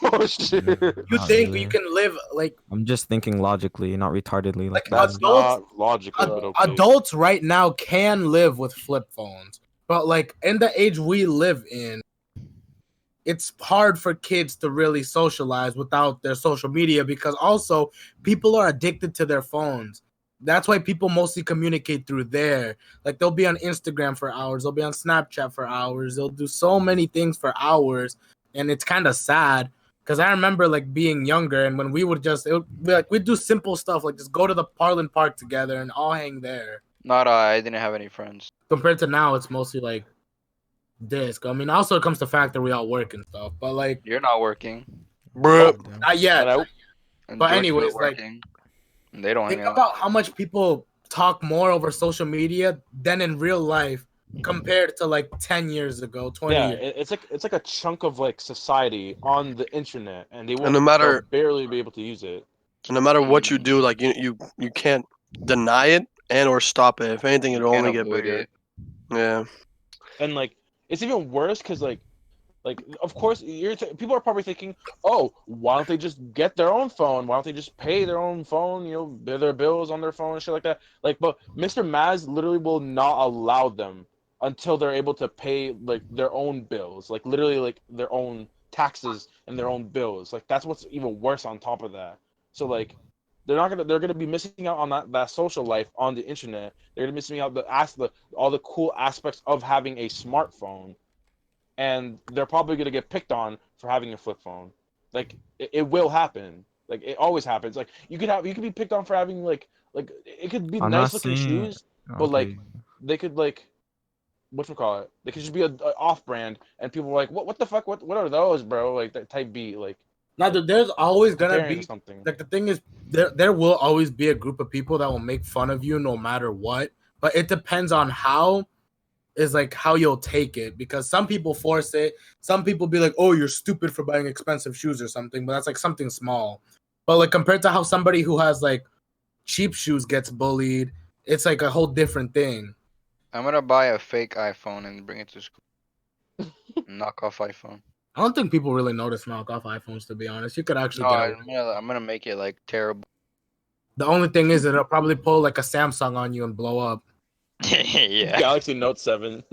Oh shit. You Not think really. you can live like I'm just thinking logically, not retardedly. Like Like, that. That's Adults- not logical, but okay. adults right now can live with flip phones, but like in the age we live in, it's hard for kids to really socialize without their social media because also people are addicted to their phones. that's why people mostly communicate through there. Like they'll be on Instagram for hours, they'll be on Snapchat for hours, they'll do so many things for hours, and it's kind of sad. Because I remember like being younger, and when we would just we'd do simple stuff like just go to the Parlin Park together and all hang there. Not I didn't have any friends. Compared to now, it's mostly like disc. I mean, also it comes to the fact that we all work and stuff, but like You're not working. Bro, Damn. not yet. And I, And But George is anyways, like, working. And they don't think hang out. about how much people talk more over social media than in real life compared to like 10 years ago, 20 yeah, years. it's like a chunk of like society on the internet, and they And won't no matter- they'll barely be able to use it. no matter what you do, like you can't deny it and or stop it. If anything, it'll Can't only get avoid bigger. it. Yeah. And like it's even worse because like of course people are probably thinking, oh, why don't they just get their own phone? Why don't they just pay their own phone? You know, pay their bills on their phone and shit like that. Like, but Mr. Maz literally will not allow them until they're able to pay like their own bills, like literally like their own taxes and their own bills. Like that's what's even worse on top of that. So like they're gonna be missing out on that social life on the internet. They're gonna be missing out all the cool aspects of having a smartphone, and they're probably gonna get picked on for having a flip phone. Like it will happen. Like it always happens. Like you could be picked on for having like it could be I'm nice not looking seeing. shoes, but like Okay. they could like whatchamacallit, they could just be a off brand, and people are like, what the fuck, what are those, bro? Like that type B, like Now, there's always gonna comparing it to be something. like the thing is there will always be a group of people that will make fun of you no matter what, but it depends on how you'll take it, because some people force it. Some people be like, oh, you're stupid for buying expensive shoes or something, but that's like something small. But like compared to how somebody who has like cheap shoes gets bullied, it's like a whole different thing. I'm gonna buy a fake iPhone and bring it to school. Knock off iPhone. I don't think people really notice knockoff iPhones, to be honest. You could actually No, get away. I'm gonna make it like terrible. The only thing is it'll probably pull like a Samsung on you and blow up. Yeah. Galaxy Note 7.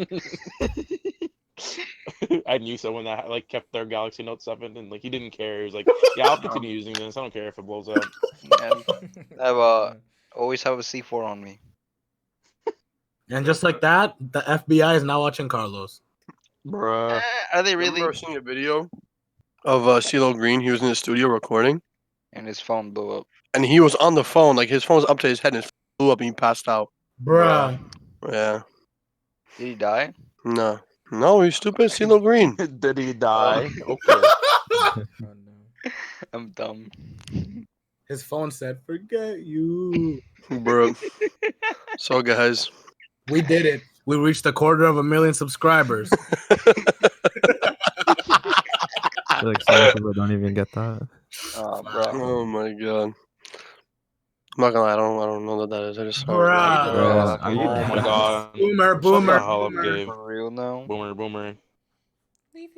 I knew someone that like kept their Galaxy Note 7 and like he didn't care. He was like, yeah, I'll continue using this. I don't care if it blows up. Yeah. Always have a C4 on me. And just like that, the FBI is now watching Carlos. Bruh. Are they I really? remember seeing a video of CeeLo Green. He was in the studio recording, And his phone blew up. and he was on the phone. Like his phone was up to his head, and it blew up, and he passed out. Bruh. Yeah. Did he die? No, he's stupid. CeeLo Green. Did he die? Okay. Oh, no. I'm dumb. His phone said, forget you. Bro. So guys, We did it. We reached 250,000 subscribers. I feel like some people don't even get that. Oh, bro. oh my god. I'm not gonna lie, I don't know what that is. I just saw it. Bruh. Bruh, are you Oh my dead? god. Boomer, Shut boomer, the hell up, boomer. Gabe. For real now? Boomer.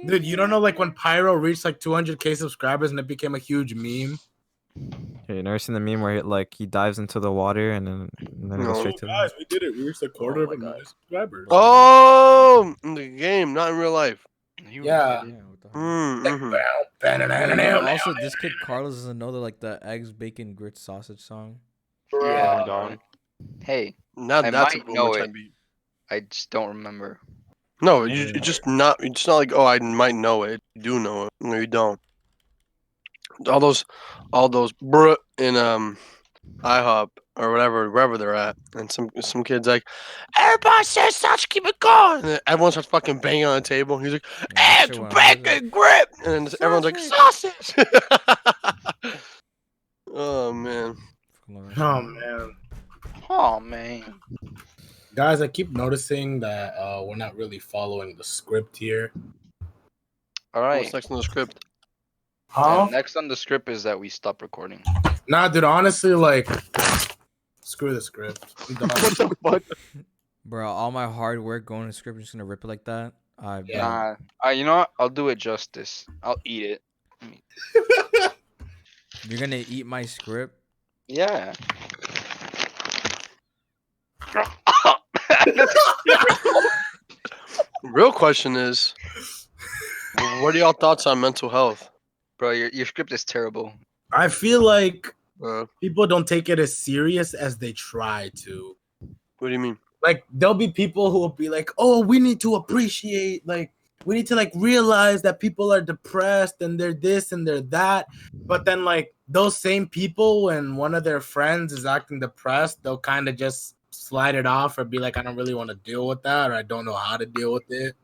Dude, you don't know like when Pyro reached like 200K subscribers and it became a huge meme? Okay, you never seen the meme where he dives into the water and then it goes No. straight to Guys, we did it. We reached a quarter of my a million subscribers. Oh, in the game, not in real life. You Yeah. idiot. Yeah, what the hell? Mm-hmm. And also, this kid Carlos doesn't know like the eggs, bacon, grits, sausage song. Yeah, Dog. Hey, Now I that's a might boomer know type it. beat. I just don't remember. No, Yeah. it's just not. It's not like, oh, I might know it. You do know it. No, you don't. All those bruh in IHOP or wherever they're at, and some kids like, everybody says such, keep it going. And then everyone starts fucking banging on the table. He's like, Yeah, that eggs, shit went hard. bacon, grip, and then everyone's like, sausage. Oh man. Oh, man. Oh, man. Guys, I keep noticing that we're not really following the script here. All right. What's next on the script? And next on the script is that we stop recording. Nah, dude, honestly, like, screw the script. I'm done. What the fuck? Bro, all my hard work going to script, I'm just gonna rip it like that. Yeah. You know what? I'll do it justice. I'll eat it. You're gonna eat my script? Yeah. Real question is, what are y'all thoughts on mental health? Bro, your script is terrible. I feel like people don't take it as serious as they try to. What do you mean? Like there'll be people who will be like, "Oh, we need to appreciate, like, we need to like realize that people are depressed and they're this and they're that." But then like those same people, when one of their friends is acting depressed, they'll kind of just slide it off or be like, "I don't really want to deal with that," or "I don't know how to deal with it."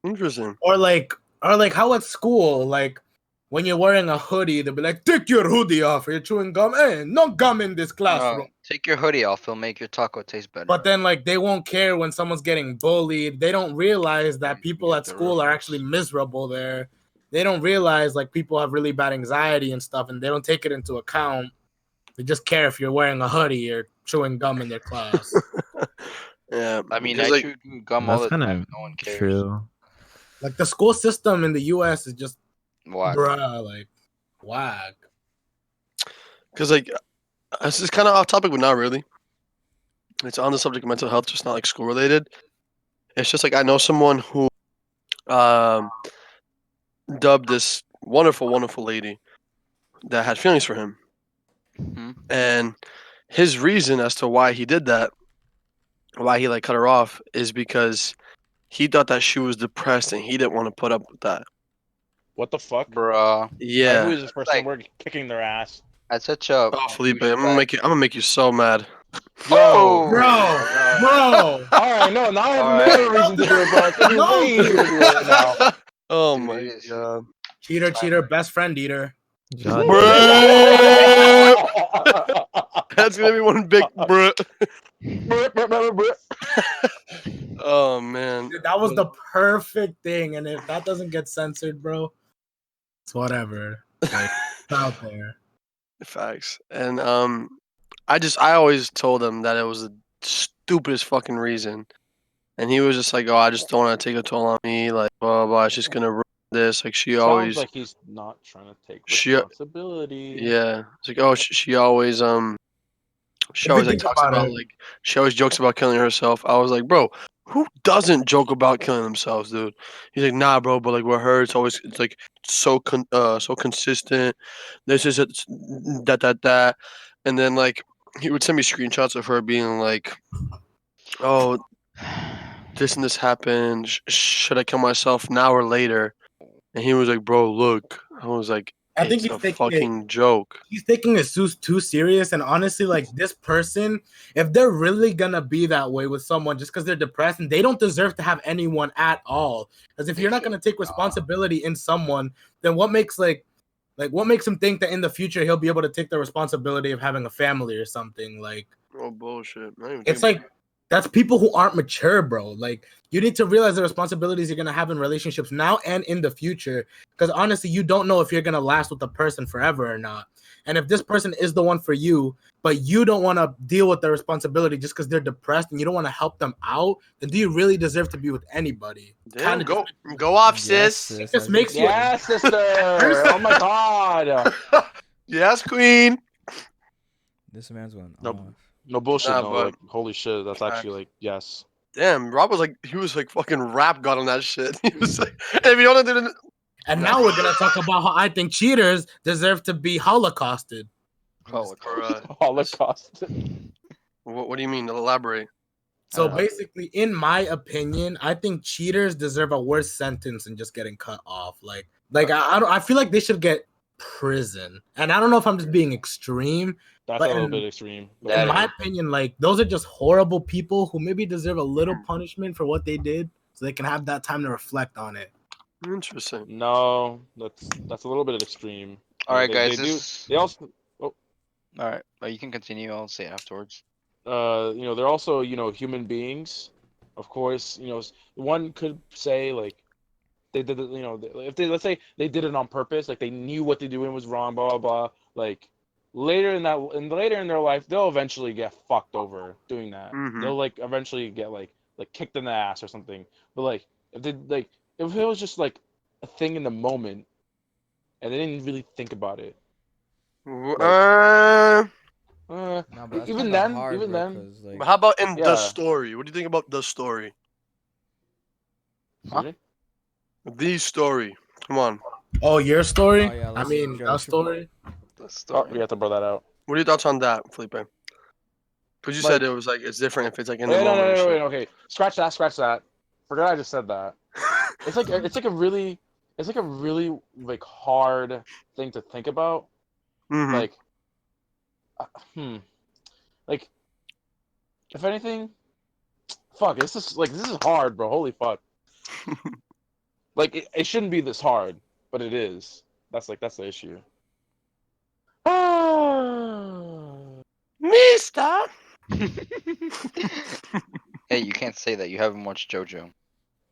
Interesting. Or like how at school, like when you're wearing a hoodie, they'll be like, "Take your hoodie off," or you're chewing gum. Hey, no gum in this classroom. Take your hoodie off. It'll make your taco taste better. But then, like, they won't care when someone's getting bullied. They don't realize that people at school are actually miserable there. They don't realize, like, people have really bad anxiety and stuff, and they don't take it into account. They just care if you're wearing a hoodie or chewing gum in their class. Yeah, I mean, because, I like, chew gum all That's the kind time. of No one cares. true. Like, the school system in the U.S. is just, Whack. bruh, like, whack. Because like this is kind of off topic, but not really. It's on the subject of mental health, just not like school related. It's just like I know someone who dubbed this wonderful, wonderful lady that had feelings for him, Mhm. and his reason as to why he did that, why he like cut her off, is because he thought that she was depressed and he didn't want to put up with that. What the fuck? Bruh. Like, who Yeah. is this person? Like- We're kicking their ass. That's such a. Oh, Felipe, I'm gonna make you so mad. Yo! Bro, All right, no, now I have Alright. no reason to do it, bro. It's gonna be No. way easier to do it now. Oh Dude, my it is. god. cheater, best friend eater. God Bruh. That's gonna be one big bruh. Oh man. Dude, that was the perfect thing, and if that doesn't get censored, bro, it's whatever. Like, it's out there. Facts. And I always told him that it was the stupidest fucking reason. And he was just like, "Oh, I just don't want to take a toll on me, like blah blah, blah. It's just gonna ruin this." Like she Sounds always like he's not trying to take She- responsibility. Yeah. It's like, "Oh, she always she If always you like think talks about about it- like she always jokes about killing herself." I was like, "Bro, who doesn't joke about killing themselves, dude?" He's like, "Nah, bro, but like with her, it's like so consistent. This is it, that," and then like he would send me screenshots of her being like, "Oh, this and this happened. Should I kill myself now or later?" And he was like, "Bro, look." I was like, I think "It's he's a taking it. fucking joke." He's taking it too serious, and honestly, like this person, if they're really gonna be that way with someone just because they're depressed, and they don't deserve to have anyone at all. Because if you're not gonna take responsibility in someone, then what makes what makes him think that in the future he'll be able to take the responsibility of having a family or something? Like, Oh bullshit. I didn't even it's think about like that's people who aren't mature, bro. Like, you need to realize the responsibilities you're gonna have in relationships now and in the future. Because honestly, you don't know if you're gonna last with a person forever or not. And if this person is the one for you, but you don't want to deal with the responsibility just because they're depressed and you don't want to help them out, then do you really deserve to be with anybody? Damn, Kinda go off, Yes, sis. It just makes you. Yeah, sister. Oh my god. Yes, queen. This man's one. No. Off. No bullshit. Nah, No, but- like holy shit. That's Facts. actually like yes. Damn, Rob was like, he was like fucking rap god on that shit. He was like, and if you don't do it, And now we're gonna talk about how I think cheaters deserve to be holocausted. Holocaust. what do you mean? Elaborate. So Uh, basically, in my opinion, I think cheaters deserve a worse sentence than just getting cut off. I feel like they should get prison. And I don't know if I'm just being extreme. That's But a little in- bit extreme. That In my is. opinion, like those are just horrible people who maybe deserve a little punishment for what they did, so they can have that time to reflect on it. Interesting. No, that's a little bit extreme. All right, They guys. do. This. They also, All right. You can continue. I'll say afterwards. they're also, human beings. Of course, one could say like they did, if they let's say they did it on purpose, like they knew what they're doing was wrong, blah blah blah. Like later in their life, they'll eventually get fucked over doing that. Mhm. They'll like eventually get like kicked in the ass or something. But like if it was just like a thing in the moment, and they didn't really think about it. But No, but that's Even kinda then, hard, even bro, then, 'cause, like, how about in the Yeah. story? What do you think about the story? Huh? Excuse me? The story. Come on. Oh, your story? Oh, yeah, I let's mean, go. that story. The Oh, story. we have to bro that out. What are your thoughts on that, Felipe? Because you said Like- it was like it's different if it's like in the Hey, no, moment. no, and no, shit. wait, okay. Scratch that. Forget I just said that. It's like a really like hard thing to think about. Mhm. Like, like if anything, fuck. This is hard, bro. Holy fuck. Like it shouldn't be this hard, but it is. That's the issue. Mister. Hey, you can't say that. You haven't watched JoJo.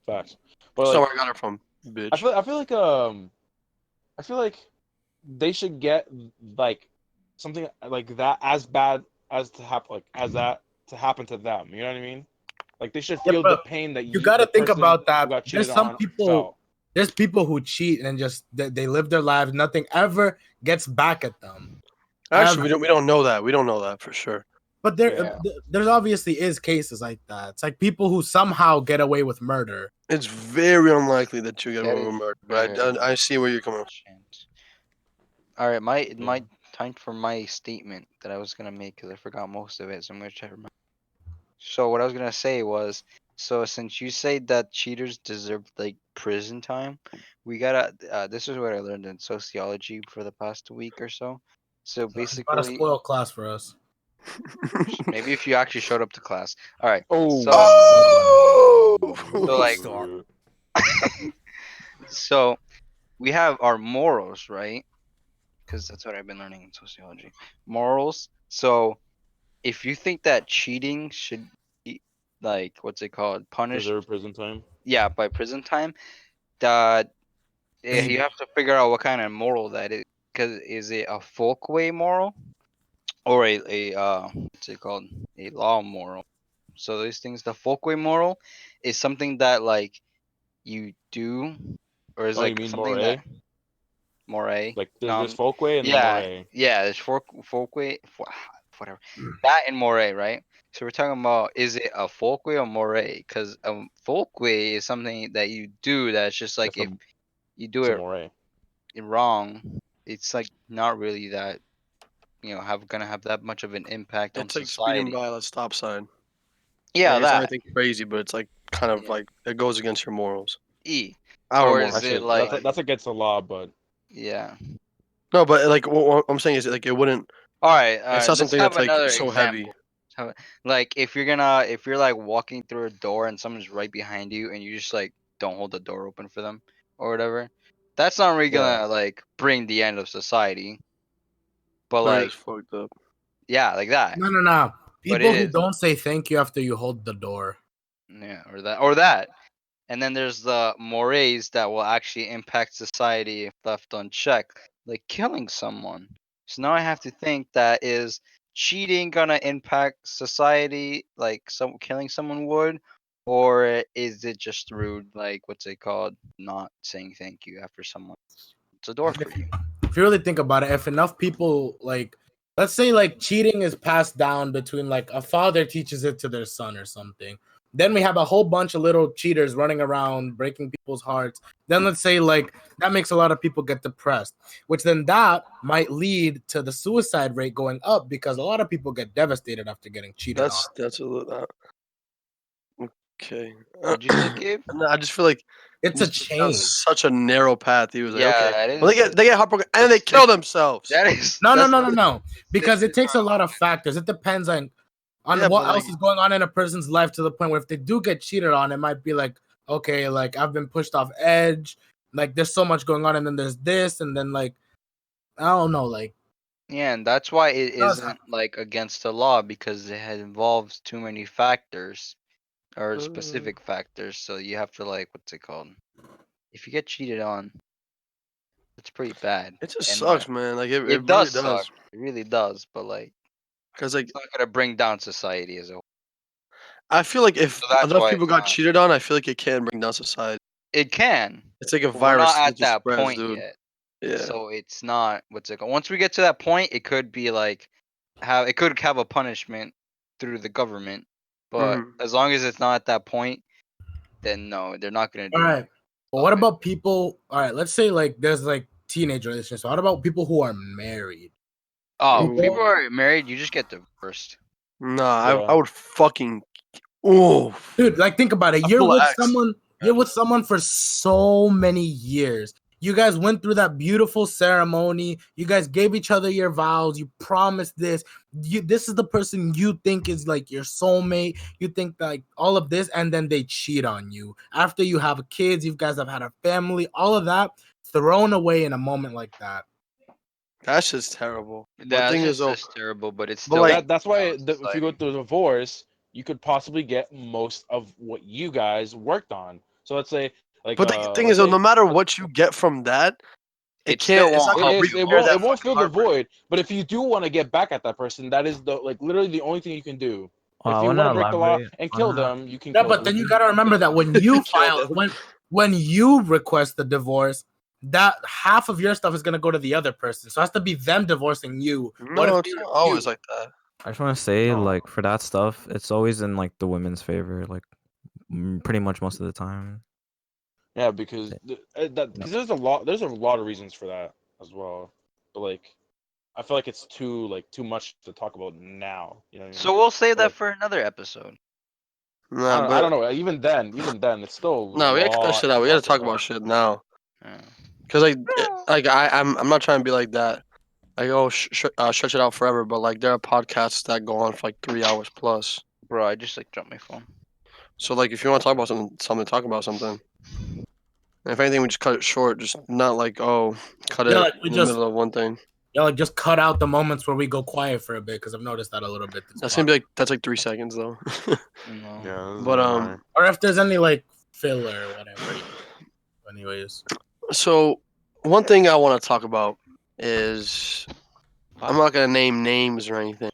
Facts. But That's like, not where I got it from, bitch. I feel like they should get like something like that as bad as to happen to happen to them. You know what I mean? Like they should Yeah, feel the but pain that you got to the think person about who that. got There's cheated some on people. felt. There's people who cheat and just they live their lives. Nothing ever gets back at them. Actually, we don't know that. We don't know that for sure. But there's obviously is cases like that. It's like people who somehow get away with murder. It's very unlikely that you get That away with is murder, but very I see where you're coming from. chance. All right, my time for my statement that I was gonna make because I forgot most of it, so I'm gonna try to remember. So what I was gonna say was, so since you say that cheaters deserve like prison time, we gotta. This is what I learned in sociology for the past week or so. So It's about a basically, spoiled class for us. maybe if you actually showed up to class. All right. Oh. So like, so we have our morals, right? Because that's what I've been learning in sociology. Morals. So if you think that cheating should be like what's it called, punished? Deserve prison time. Yeah, by prison time. That you have to figure out what kind of moral that is. Because is it a folkway moral or a what's it called, a law moral? So these things, the folkway moral is something that like you do, or is Oh, you like mean something that moray? moray. Like No, there's folkway and then yeah, moray. yeah. There's folkway, whatever. That and moray, right? So we're talking about, is it a folkway or moray? Because folkway is something that you do that's just like That's if you do it's a it moray. wrong, it's like not really that gonna have that much of an impact on It's like speeding society. by a stop sign. Yeah, Like, it's not that anything crazy, but it's like kind of Yeah. like it goes against your morals. E. Our Or morals. is it Actually, like that's against the law, but yeah? No, but like what I'm saying is like it wouldn't. All right, It's not let's something have that's like another so heavy. example. Like if you're like walking through a door and someone's right behind you and you just like don't hold the door open for them or whatever, that's not really Yeah. gonna like bring the end of society. But That like is fucked up. yeah, like that. No. But People it who is don't say thank you after you hold the door. yeah, or that. And then there's the mores that will actually impact society if left unchecked, like killing someone. So now I have to think, that is cheating gonna impact society like killing someone would, or is it just rude, like what's it called, not saying thank you after someone? It's a door for you. If you really think about it, if enough people like, let's say like cheating is passed down between like a father teaches it to their son or something. Then we have a whole bunch of little cheaters running around breaking people's hearts. Then let's say like that makes a lot of people get depressed, which then that might lead to the suicide rate going up because a lot of people get devastated after getting cheated on. That's a little. Okay. What'd you say, Gabe? No, I just feel like It's he a just took chain. down such a narrow path. He was like, Yeah, okay, that well is. they get heartbroken and they kill themselves. That is. No. Because it takes a lot of factors. It depends on Yeah, what but, else like- is going on in a person's life to the point where if they do get cheated on, it might be like, okay, like I've been pushed off edge. Like there's so much going on, and then there's this, and then like I don't know, like Yeah, and that's why it does isn't like against the law, because it involves too many factors or specific factors. So you have to like, what's it called? If you get cheated on, it's pretty bad. It just And sucks, man. Like it it really does does. suck. It really does. But like, Because like it's not gonna bring down society as a whole. I feel like if So that's enough why people it's got not. cheated on, I feel like it can bring down society. It can. It's like a But we're virus not that at just that spreads, point dude. yet. Yeah. So it's not, what's it called? Once we get to that point, it could be like it could have a punishment through the government. But Mhm. as long as it's not at that point, then no, they're not gonna do all it. right. But what about people? All right, let's say like there's like teenage relationships. What about people who are married? Oh, Ooh. people are married. You just get divorced. Nah, Yeah. I would fucking. Ooh. Dude, like think about it. I You're pull an with X. someone. You're with someone for so many years. You guys went through that beautiful ceremony. You guys gave each other your vows. You promised this. This is the person you think is like your soulmate. You think like all of this, and then they cheat on you after you have kids. You guys have had a family. All of that thrown away in a moment like that. That's just terrible. But the That's thing is, though, just terrible, but it's but still like, That's why it's if you go like through a divorce, you could possibly get most of what you guys worked on. So let's say, like, but the thing is, let's though, say no matter what you get from that, it still it's not won't gonna help it, you. it repair won't that it won't fucking fill the heartbreak. void. But if you do want to get back at that person, that is the like literally the only thing you can do. I If you want want to to break the law elaborate and on kill that. them, you can Yeah, kill but them. then you gotta remember that when you Kill file them. when you request the divorce, that half of your stuff is gonna go to the other person. So it has to be them divorcing you. What if No, it's they not always refuse? like that. I just want to say, No. like, for that stuff, it's always in like the women's favor, like pretty much most of the time. Yeah, because No. there's a lot of reasons for that as well. But like, I feel like it's too much to talk about now. You know what I mean? So we'll save But, that like, for another episode. Nah, I don't but know. Even then, it's still a no, we gotta cut that lot shit to out. We gotta talk talk about about. shit now. Yeah. Cause I'm not trying to be like that. Like, oh, stretch it out forever. But like, there are podcasts that go on for like 3 hours plus. Bro, I just like dropped my phone. So like, if you want to talk about something, talk about something. And if anything, we just cut it short. Just not like, oh, cut Yeah, it like we in the just middle of one thing. yeah, like just cut out the moments where we go quiet for a bit because I've noticed that a little bit. This That's gonna pod. be like that's like 3 seconds though. No. Yeah, this But doesn't matter. Or if there's any like filler or whatever. Anyways, so one thing I want to talk about is I'm Wow. not gonna name names or anything.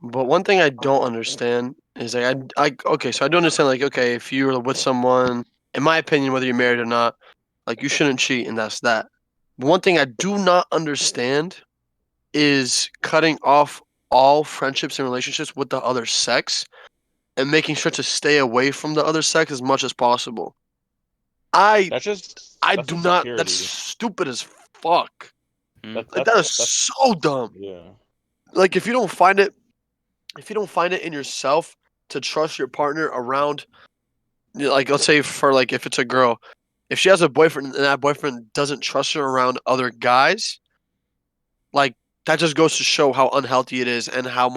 But one thing I don't understand is like okay, so I don't understand like okay, if you're with someone, in my opinion, whether you're married or not, like you shouldn't cheat and that's that. But one thing I do not understand is cutting off all friendships and relationships with the other sex and making sure to stay away from the other sex as much as possible. I I That's do not. That's insecurity. stupid as fuck. Hmm. Like that is That's so dumb. yeah. Like if you don't find it in yourself to trust your partner around, like let's say for like if it's a girl, if she has a boyfriend and that boyfriend doesn't trust her around other guys, like that just goes to show how unhealthy it is and how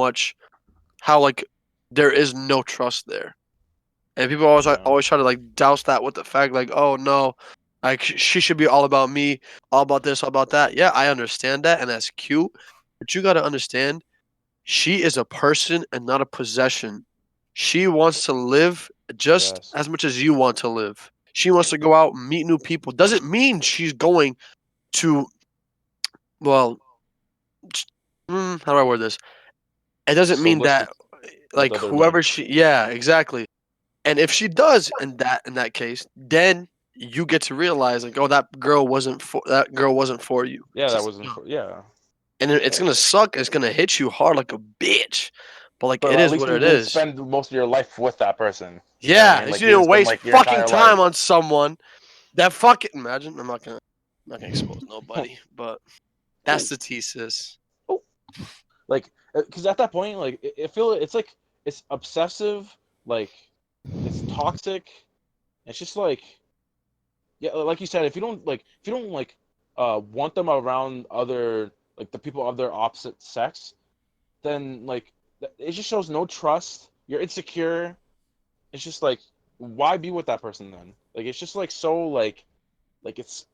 like there is no trust there. And people Yeah. always try to like douse that with the fact like, oh no, like she should be all about me, all about this, all about that. Yeah, I understand that, and that's cute. But you got to understand, she is a person and not a possession. She wants to live just Yes. as much as you want to live. She wants to go out and meet new people. Doesn't mean she's going to, well, how do I word this? It doesn't mean Solicit that with like other men. whoever she, yeah, exactly. And if she does in that case, then you get to realize like, oh, that girl wasn't for you. Yeah, It's that just wasn't no. for yeah. And it's gonna suck. It's gonna hit you hard like a bitch. But like But it at is least what you it didn't is. spend most of your life with that person. You know what I Yeah, mean? you Like you didn't didn't spend waste like your fucking entire life. time on someone that fucking imagine. I'm not gonna expose nobody, but that's the thesis. Oh, like because at that point, like it's like it's obsessive, like it's toxic. It's just like yeah, like you said, if you don't like want them around other like the people of their opposite sex, then like it just shows no trust. You're insecure. It's just like why be with that person then? Like it's just like so like it's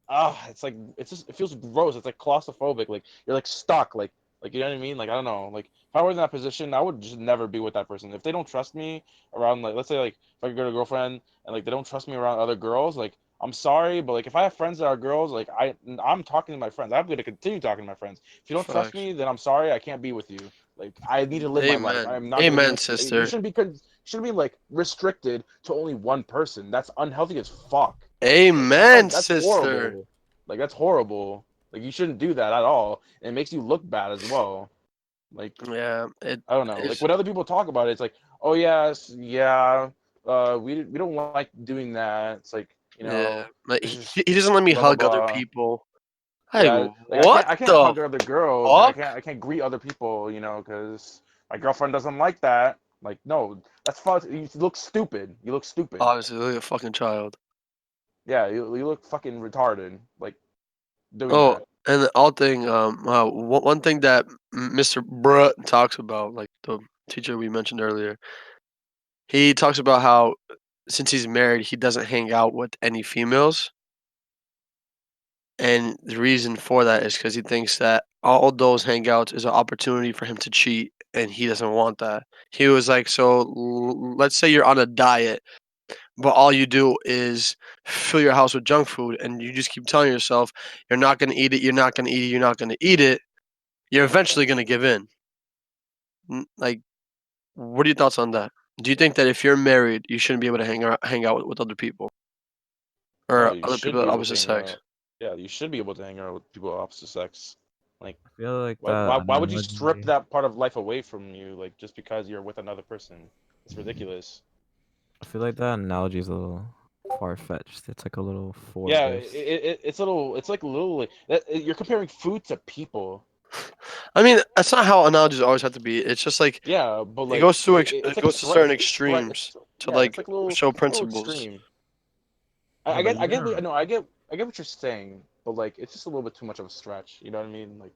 like it's just it feels gross. It's like claustrophobic. Like you're like stuck. Like you know what I mean? Like I don't know. Like if I were in that position, I would just never be with that person. If they don't trust me around like let's say like if I get a girlfriend and like they don't trust me around other girls, like I'm sorry, but like if I have friends that are girls, like I'm talking to my friends. I'm gonna continue talking to my friends. If you don't trust Facts. me, then I'm sorry, I can't be with you. Like I need to live my life. Amen. I'm not gonna Amen, be. You sister. shouldn't be like restricted to only one person. That's unhealthy as fuck. Like Amen, that's sister. horrible. Like that's horrible. Like you shouldn't do that at all. And it makes you look bad as well. Like Yeah, I don't know. Like it's when other people talk about it, it's like, oh yes, yeah, we don't like doing that. It's like yeah. Like it's just he doesn't let me blah blah hug other blah. people. Hey, Yeah, like what I can't the hug other girls. Like fuck? I can't greet other people. You know, because my girlfriend doesn't like that. Like, no, that's fun. You look stupid. You look stupid. Obviously, look at a fucking child. Yeah, you look fucking retarded. Like doing Oh, that. and the all thing, one thing that Mr. Bruh talks about, like the teacher we mentioned earlier, he talks about how since he's married, he doesn't hang out with any females, and the reason for that is because he thinks that all those hangouts is an opportunity for him to cheat, and he doesn't want that. He was like, so let's say you're on a diet, but all you do is fill your house with junk food, and you just keep telling yourself you're not going to eat it, you're not going to eat it, you're not going to eat it. You're eventually going to give in. Like, what are your thoughts on that? Do you think that if you're married, you shouldn't be able to hang out with other people No, or you other should people of be able to opposite hang sex? out. Yeah, you should be able to hang out with people of opposite sex. Like, I feel like that why would you strip analogy. that part of life away from you, like just because you're with another person? It's ridiculous. I feel like that analogy is a little far fetched. It's like a little Yeah, forced. it's a little, it's like literally that you're comparing food to people. I mean, that's not how analogies always have to be. It's just like Yeah, but it like goes to it's it like goes to certain it's extra. extremes It's to yeah, it's like like show a little principles. extreme. Yeah, but I you're get gonna. no, I get what you're saying, but like it's just a little bit too much of a stretch. You know what I mean? Like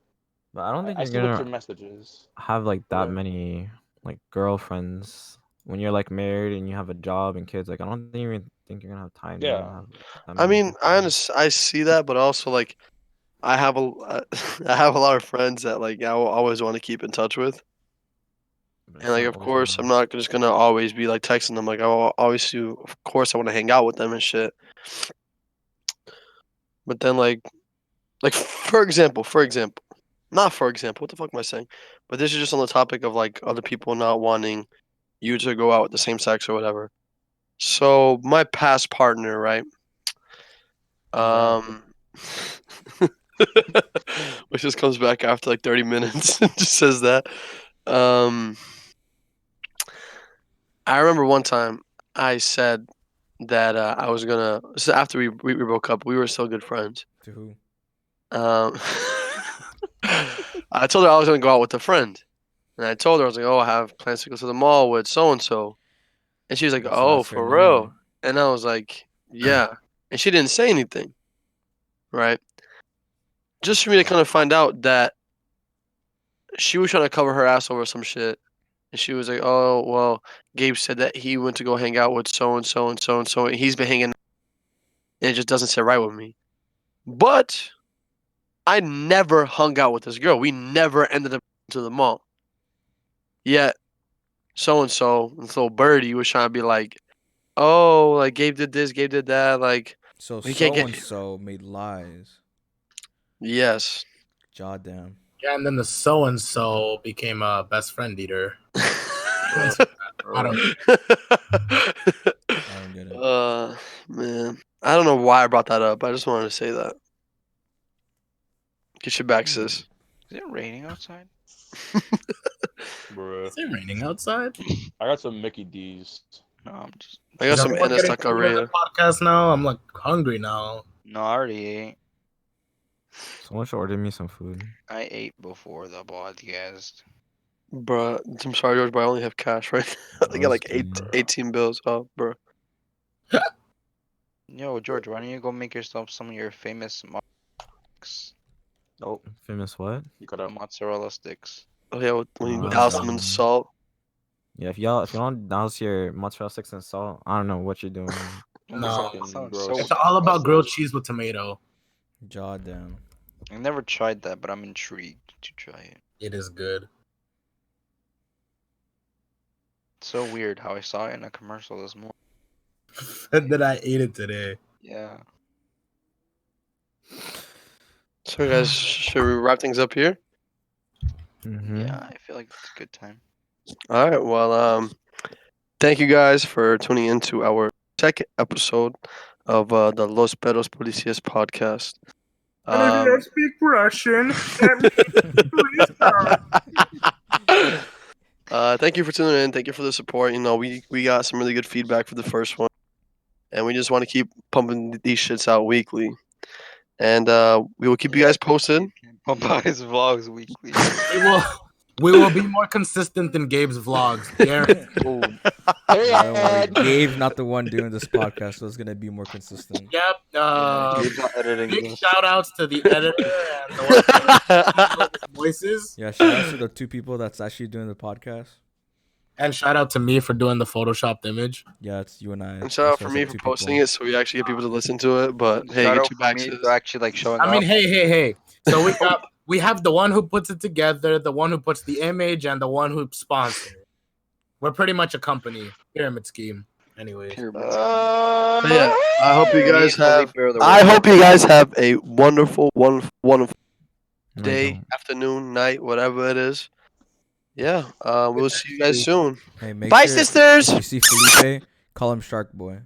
But I don't think I you're see what gonna your message is. have like But that like many like girlfriends when you're like married and you have a job and kids. Like I don't even think you're gonna have time to yeah, have that I many mean, girlfriends. I see that, but also like I have a I have a lot of friends that like I will always want to keep in touch with. But And it's like, not of always course, I'm gonna. not just gonna always be like texting them. Like, I will always do. Of course, I want to hang out with them and shit. But then, like for example, not for example. What the fuck am I saying? But this is just on the topic of like other people not wanting you to go out with the same sex or whatever. So my past partner, right? who's that? Um, which just comes back after like 30 minutes and just says that. Um, I remember one time I said that I was gonna. This is after we broke up. We were still good friends. To who? Um, I told her I was gonna go out with a friend, and I told her I was like, "Oh, I have plans to go to the mall with so and so," and she was like, So "Oh, that's her for real?" number. And I was like, "Yeah," and she didn't say anything, right? Just for me to kind of find out that she was trying to cover her ass over some shit, and she was like, "Oh, well, Gabe said that he went to go hang out with so and so and so and so, and he's been hanging, and it just doesn't sit right with me." But I never hung out with this girl. We never ended up to the mall. Yet so and so, this little birdie was trying to be like, "Oh, like Gabe did this, Gabe did that." Like we can't So get. and so made lies. Yes. Jaw damn. Yeah, and then the so and so became a best friend eater. Bro, I don't. bro. I don't get it. Man, I don't know why I brought that up. I just wanted to say that. Get your back, sis. Is it raining outside? Bruh. Is it raining outside? I got some Mickey D's. No, I'm just I got Is some everyone Ennis getting food in the taqueria. podcast now? I'm like hungry now. no. I already ate. Someone should order me some food. I ate before the podcast. Bruh, I'm sorry, George, but I only have cash right now. I got Those like two. 18 bills. Oh, bruh. Yo, George, why don't you go make yourself some of your famous Nope, Famous what? you cut out. mozzarella sticks? Oh yeah, when you That's douse not. them in Um, salt. yeah, if you don't douse your mozzarella sticks and salt, I don't know what you're doing. You're No, That fucking sounds gross. so it's all about grilled disgusting. cheese with tomato. Jaw damn. I never tried that, but I'm intrigued to try it. It is good. It's so weird how I saw it in a commercial this morning. And then I ate it today. Yeah. So, guys, should we wrap things up here? Mm-hmm. Yeah, I feel like it's a good time. All right. Well, thank you guys for tuning into our second episode of the Los Perros Policias podcast. And I do not speak Russian. That means Thank you for tuning in. Thank you for the support. You know, we got some really good feedback for the first one, and we just want to keep pumping these shits out weekly. And we will keep you guys posted. Popeye's vlogs weekly. We will be more consistent than Gabe's vlogs. Guaranteed. Oh, Don't worry, Gabe's not the one doing this podcast, so it's gonna be more consistent. Yep. Gabe's not editing Big this. shout outs to the editor and the voices. Yeah, shout out to the 2 people that's actually doing the podcast. And shout out to me for doing the photoshopped image. Yeah, it's you and I. And shout out So for it's me like for 2 people. posting it, so we actually get people to listen to it. But hey, Shout get out your for back me to for actually like showing I mean, up. hey. So we have the one who puts it together, the one who puts the image, and the one who sponsors. We're pretty much a company pyramid scheme. Anyways. But yeah, I hope you Me guys and Felipe have. are the I worst. hope you guys have a wonderful, wonderful I day, don't. afternoon, night, whatever it is. Yeah, we'll see you guys soon. Hey, make Bye, sure sisters. if you see Felipe, call him Shark Boy.